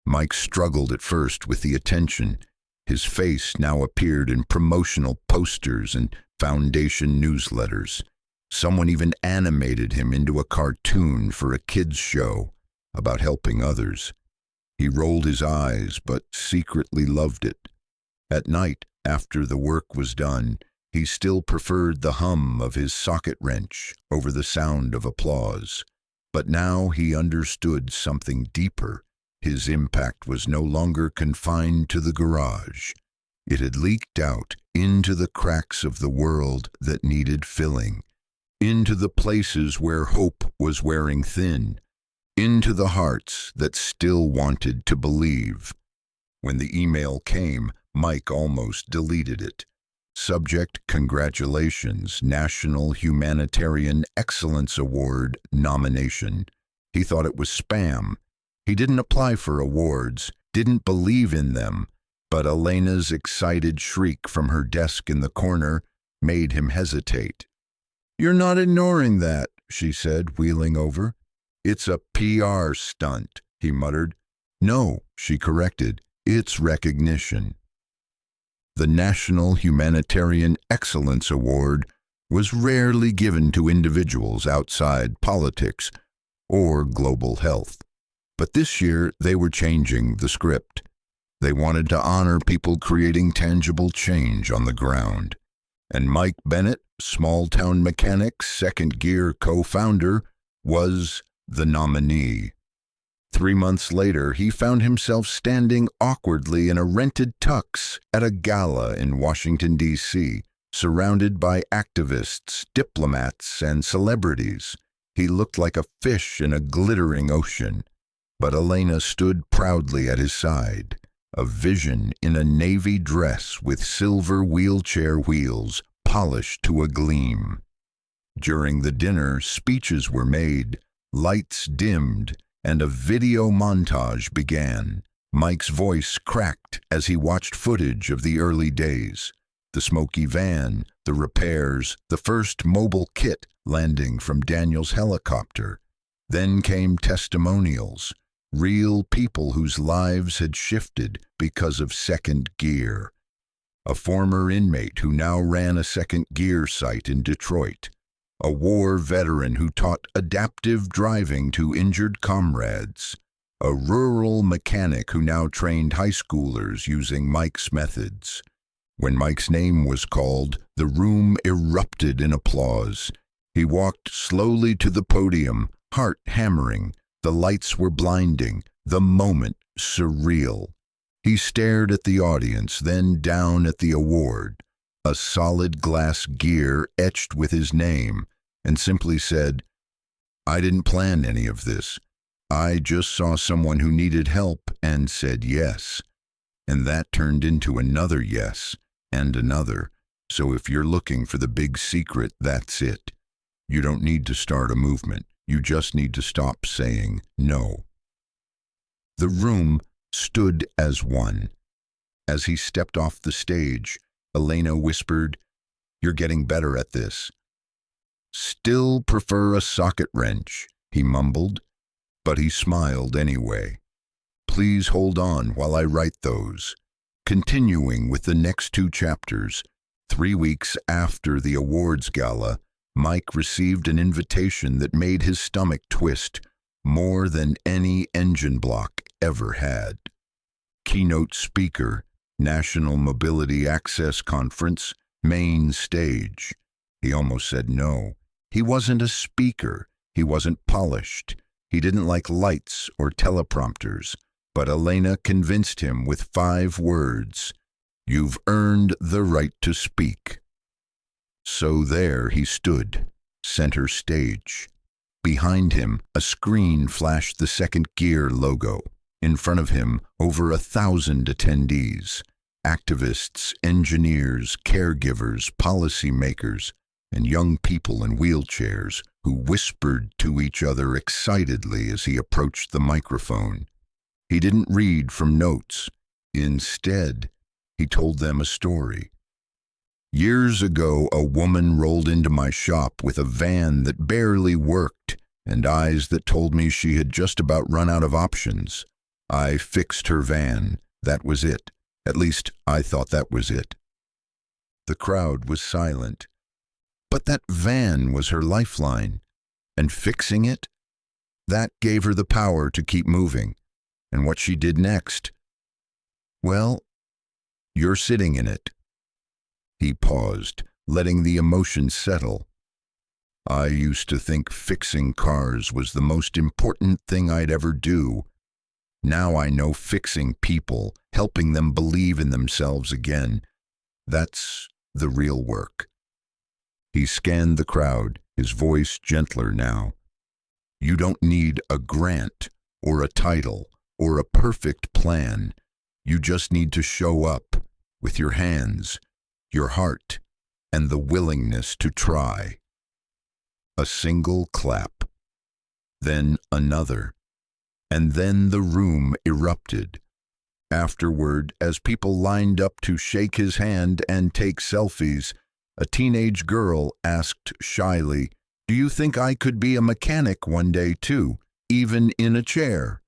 S1: Mike struggled at first with the attention. His face now appeared in promotional posters and foundation newsletters. Someone even animated him into a cartoon for a kids' show about helping others. He rolled his eyes, but secretly loved it. At night, after the work was done, he still preferred the hum of his socket wrench over the sound of applause. But now he understood something deeper. His impact was no longer confined to the garage. It had leaked out into the cracks of the world that needed filling, into the places where hope was wearing thin, into the hearts that still wanted to believe. When the email came, Mike almost deleted it. Subject: congratulations, National Humanitarian Excellence Award nomination. He thought it was spam. He didn't apply for awards, didn't believe in them, but Elena's excited shriek from her desk in the corner made him hesitate. "You're not ignoring that," she said, wheeling over. "It's a PR stunt," he muttered. "No," she corrected, "it's recognition." The National Humanitarian Excellence Award was rarely given to individuals outside politics or global health. But this year, they were changing the script. They wanted to honor people creating tangible change on the ground. And Mike Bennett, small-town mechanic, Second Gear co-founder, was the nominee. 3 months later, he found himself standing awkwardly in a rented tux at a gala in Washington, D.C., surrounded by activists, diplomats, and celebrities. He looked like a fish in a glittering ocean. But Elena stood proudly at his side, a vision in a navy dress with silver wheelchair wheels polished to a gleam. During the dinner, speeches were made, lights dimmed, and a video montage began. Mike's voice cracked as he watched footage of the early days. The smoky van, the repairs, the first mobile kit landing from Daniel's helicopter. Then came testimonials. real people whose lives had shifted because of second gear. A former inmate who now ran a second gear site in Detroit. A war veteran who taught adaptive driving to injured comrades. A rural mechanic who now trained high schoolers using Mike's methods. When Mike's name was called, the room erupted in applause. He walked slowly to the podium, heart hammering. The lights were blinding, the moment surreal. He stared at the audience, then down at the award, a solid glass gear etched with his name, and simply said, "I didn't plan any of this. I just saw someone who needed help and said yes." And that turned into another yes, and another. So if you're looking for the big secret, that's it. You don't need to start a movement. You just need to stop saying no. The room stood as one. As he stepped off the stage, Elena whispered, "You're getting better at this." "Still prefer a socket wrench," he mumbled, but he smiled anyway. "Please hold on while I write those." Continuing with the next 2 chapters, 3 weeks after the awards gala, Mike received an invitation that made his stomach twist more than any engine block ever had. Keynote speaker, National Mobility Access Conference, main stage. He almost said no. He wasn't a speaker. He wasn't polished. He didn't like lights or teleprompters. But Elena convinced him with 5 words. "You've earned the right to speak." So there he stood, center stage. Behind him, a screen flashed the second gear logo. In front of him, over 1,000 attendees. Activists, engineers, caregivers, policymakers, and young people in wheelchairs who whispered to each other excitedly as he approached the microphone. He didn't read from notes. Instead, he told them a story. "Years ago, a woman rolled into my shop with a van that barely worked and eyes that told me she had just about run out of options. I fixed her van. That was it. At least, I thought that was it." The crowd was silent. But that van was her lifeline. And fixing it? That gave her the power to keep moving. And what she did next? Well, you're sitting in it. He paused, letting the emotion settle. "I used to think fixing cars was the most important thing I'd ever do. Now I know fixing people, helping them believe in themselves again, that's the real work." He scanned the crowd, his voice gentler now. "You don't need a grant or a title or a perfect plan. You just need to show up with your hands, your heart, and the willingness to try." A single clap, then another, and then the room erupted. Afterward, as people lined up to shake his hand and take selfies, a teenage girl asked shyly, "Do you think I could be a mechanic one day too, even in a chair?"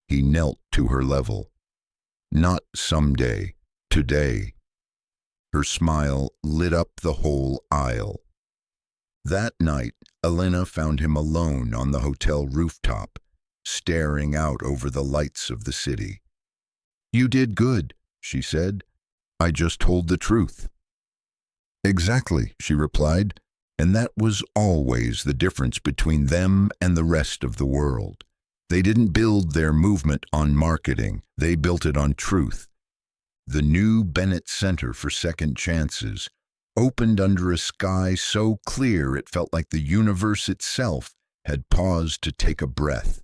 S1: He knelt to her level. "Not someday, today." Her smile lit up the whole aisle. That night, Elena found him alone on the hotel rooftop, staring out over the lights of the city. "You did good," she said. "I just told the truth." "Exactly," she replied, and that was always the difference between them and the rest of the world. They didn't build their movement on marketing, they built it on truth. The new Bennett Center for Second Chances opened under a sky so clear it felt like the universe itself had paused to take a breath.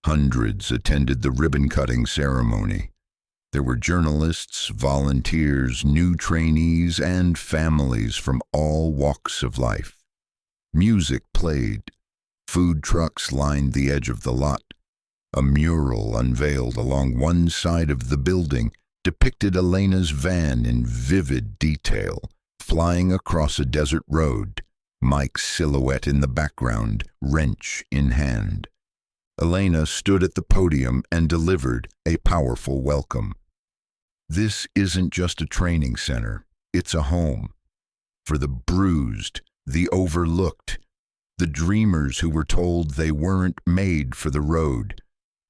S1: Hundreds attended the ribbon-cutting ceremony. There were journalists, volunteers, new trainees, and families from all walks of life. Music played. Food trucks lined the edge of the lot. A mural unveiled along one side of the building depicted Elena's van in vivid detail, flying across a desert road, Mike's silhouette in the background, wrench in hand. Elena stood at the podium and delivered a powerful welcome. This isn't just a training center, it's a home. For the bruised, the overlooked, the dreamers who were told they weren't made for the road.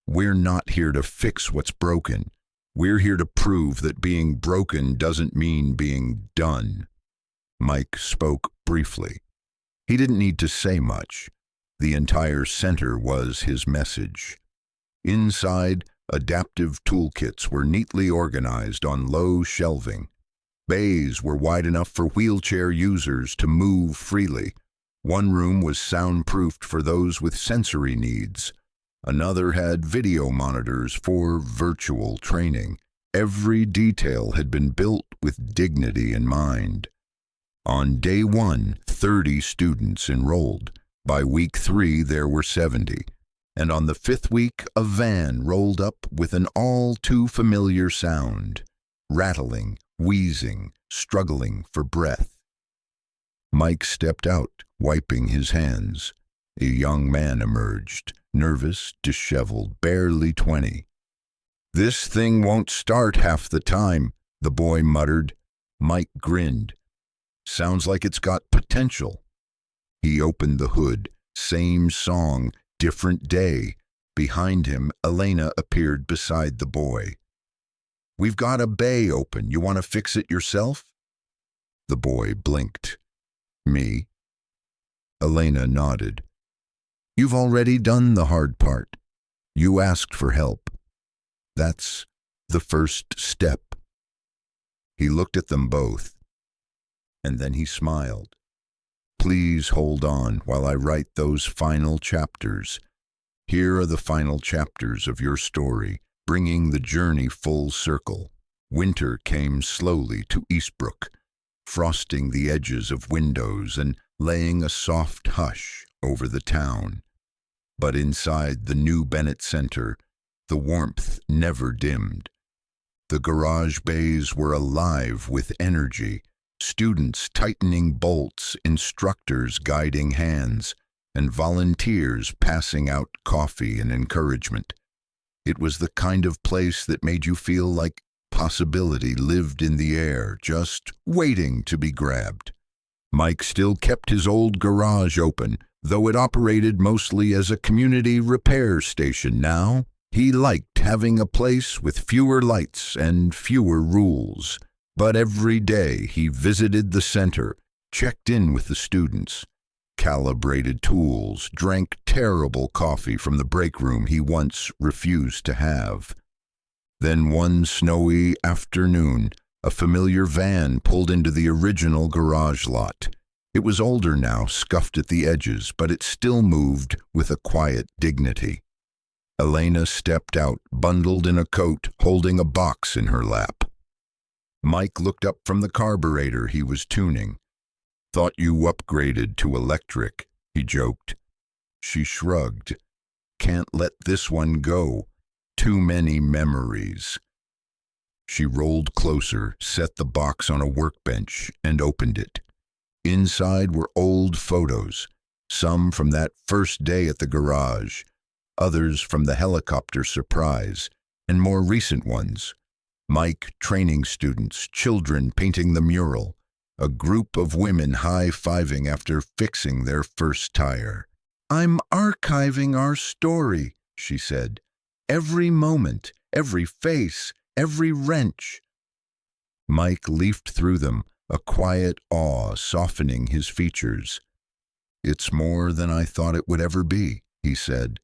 S1: We're not here to fix what's broken. We're here to prove that being broken doesn't mean being done. Mike spoke briefly. He didn't need to say much. The entire center was his message. Inside, adaptive toolkits were neatly organized on low shelving. Bays were wide enough for wheelchair users to move freely. One room was soundproofed for those with sensory needs. Another had video monitors for virtual training. Every detail had been built with dignity in mind. On day 1, 30 students enrolled. By week 3, there were 70. And on the 5th week, a van rolled up with an all too familiar sound. Rattling, wheezing, struggling for breath. Mike stepped out, wiping his hands. A young man emerged, nervous, disheveled, barely 20. "This thing won't start half the time," the boy muttered. Mike grinned. "Sounds like it's got potential." He opened the hood. Same song, different day. Behind him, Elena appeared beside the boy. "We've got a bay open. You want to fix it yourself?" The boy blinked. "Me?" Elena nodded. "You've already done the hard part. You asked for help. That's the first step." He looked at them both, and then he smiled. "Please hold on while I write those final chapters. Here are the final chapters of your story, bringing the journey full circle." Winter came slowly to Eastbrook, frosting the edges of windows and laying a soft hush over the town. But inside the new Bennett Center, the warmth never dimmed. The garage bays were alive with energy, students tightening bolts, instructors guiding hands, and volunteers passing out coffee and encouragement. It was the kind of place that made you feel like possibility lived in the air, just waiting to be grabbed. Mike still kept his old garage open, though it operated mostly as a community repair station now. He liked having a place with fewer lights and fewer rules. But every day he visited the center, checked in with the students, calibrated tools, drank terrible coffee from the break room he once refused to have. Then one snowy afternoon, a familiar van pulled into the original garage lot. It was older now, scuffed at the edges, but it still moved with a quiet dignity. Elena stepped out, bundled in a coat, holding a box in her lap. Mike looked up from the carburetor he was tuning. "Thought you upgraded to electric," he joked. She shrugged. "Can't let this one go. Too many memories." She rolled closer, set the box on a workbench, and opened it. Inside were old photos, some from that first day at the garage, others from the helicopter surprise, and more recent ones. Mike training students, children painting the mural, a group of women high-fiving after fixing their first tire. "I'm archiving our story," she said. "Every moment, every face, every wrench." Mike leafed through them, a quiet awe softening his features. "It's more than I thought it would ever be," he said.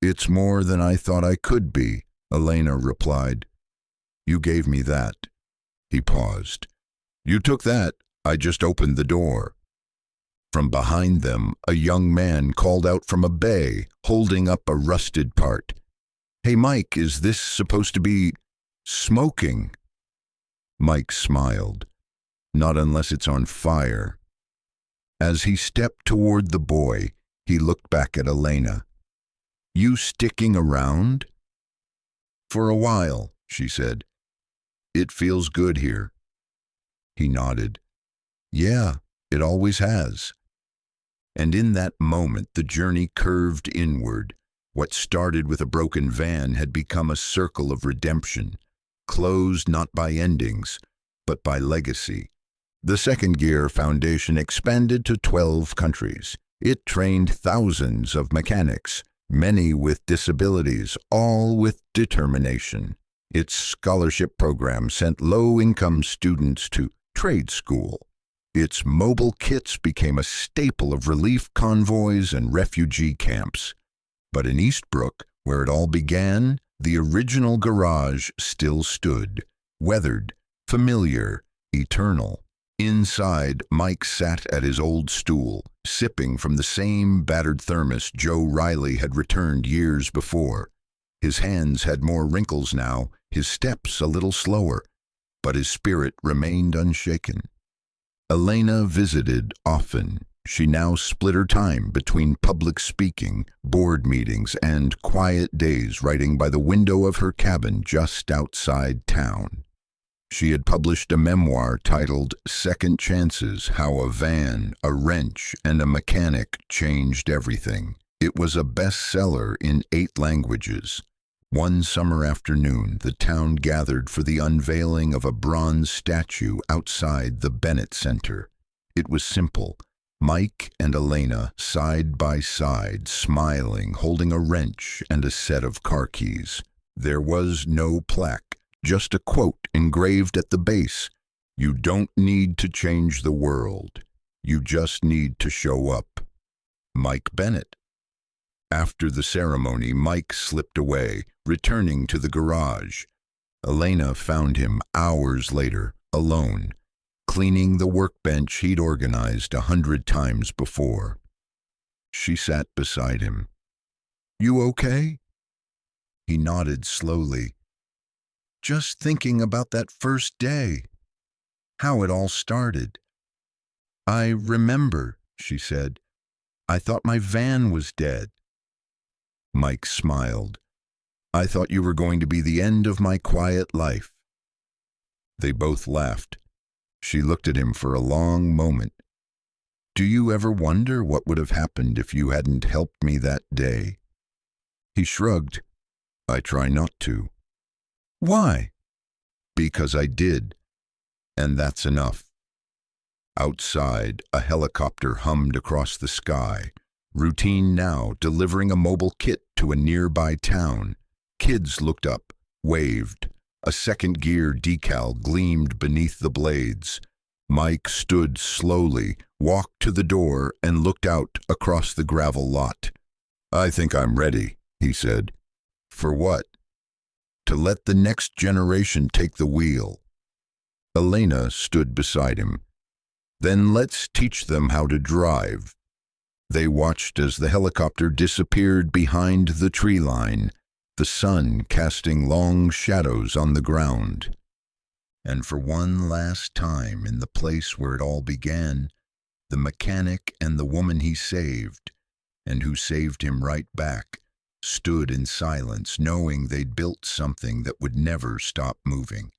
S1: "It's more than I thought I could be," Elena replied. "You gave me that." He paused. "You took that. I just opened the door." From behind them, a young man called out from a bay, holding up a rusted part. "Hey, Mike, is this supposed to be smoking?" Mike smiled. "Not unless it's on fire." As he stepped toward the boy, he looked back at Elena. "You sticking around?" "For a while," she said. "It feels good here." He nodded. "Yeah, it always has." And in that moment the journey curved inward. What started with a broken van had become a circle of redemption, closed not by endings, but by legacy. The Second Gear Foundation expanded to 12 countries. It trained thousands of mechanics, many with disabilities, all with determination. Its scholarship program sent low-income students to trade school. Its mobile kits became a staple of relief convoys and refugee camps. But in Eastbrook, where it all began, the original garage still stood, weathered, familiar, eternal. Inside, Mike sat at his old stool, sipping from the same battered thermos Joe Riley had returned years before. His hands had more wrinkles now, his steps a little slower, but his spirit remained unshaken. Elena visited often. She now split her time between public speaking, board meetings, and quiet days writing by the window of her cabin just outside town. She had published a memoir titled Second Chances: How a Van, a Wrench, and a Mechanic Changed Everything. It was a bestseller in 8 languages. One summer afternoon, the town gathered for the unveiling of a bronze statue outside the Bennett Center. It was simple. Mike and Elena, side by side, smiling, holding a wrench and a set of car keys. There was no plaque, just a quote engraved at the base. You don't need to change the world. You just need to show up. Mike Bennett. After the ceremony, Mike slipped away, returning to the garage. Elena found him hours later, alone, cleaning the workbench he'd organized 100 times before. She sat beside him. "You okay?" He nodded slowly. "Just thinking about that first day. How it all started." "I remember," she said. "I thought my van was dead." Mike smiled. "I thought you were going to be the end of my quiet life." They both laughed. She looked at him for a long moment. "Do you ever wonder what would have happened if you hadn't helped me that day?" He shrugged. "I try not to." "Why?" "Because I did, and that's enough." Outside, a helicopter hummed across the sky. Routine now, delivering a mobile kit to a nearby town. Kids looked up, waved. A second gear decal gleamed beneath the blades. Mike stood slowly, walked to the door, and looked out across the gravel lot. "I think I'm ready," he said. "For what?" "To let the next generation take the wheel." Elena stood beside him. "Then let's teach them how to drive." They watched as the helicopter disappeared behind the tree line, the sun casting long shadows on the ground. And for one last time, in the place where it all began, the mechanic and the woman he saved, and who saved him right back, stood in silence, knowing they'd built something that would never stop moving.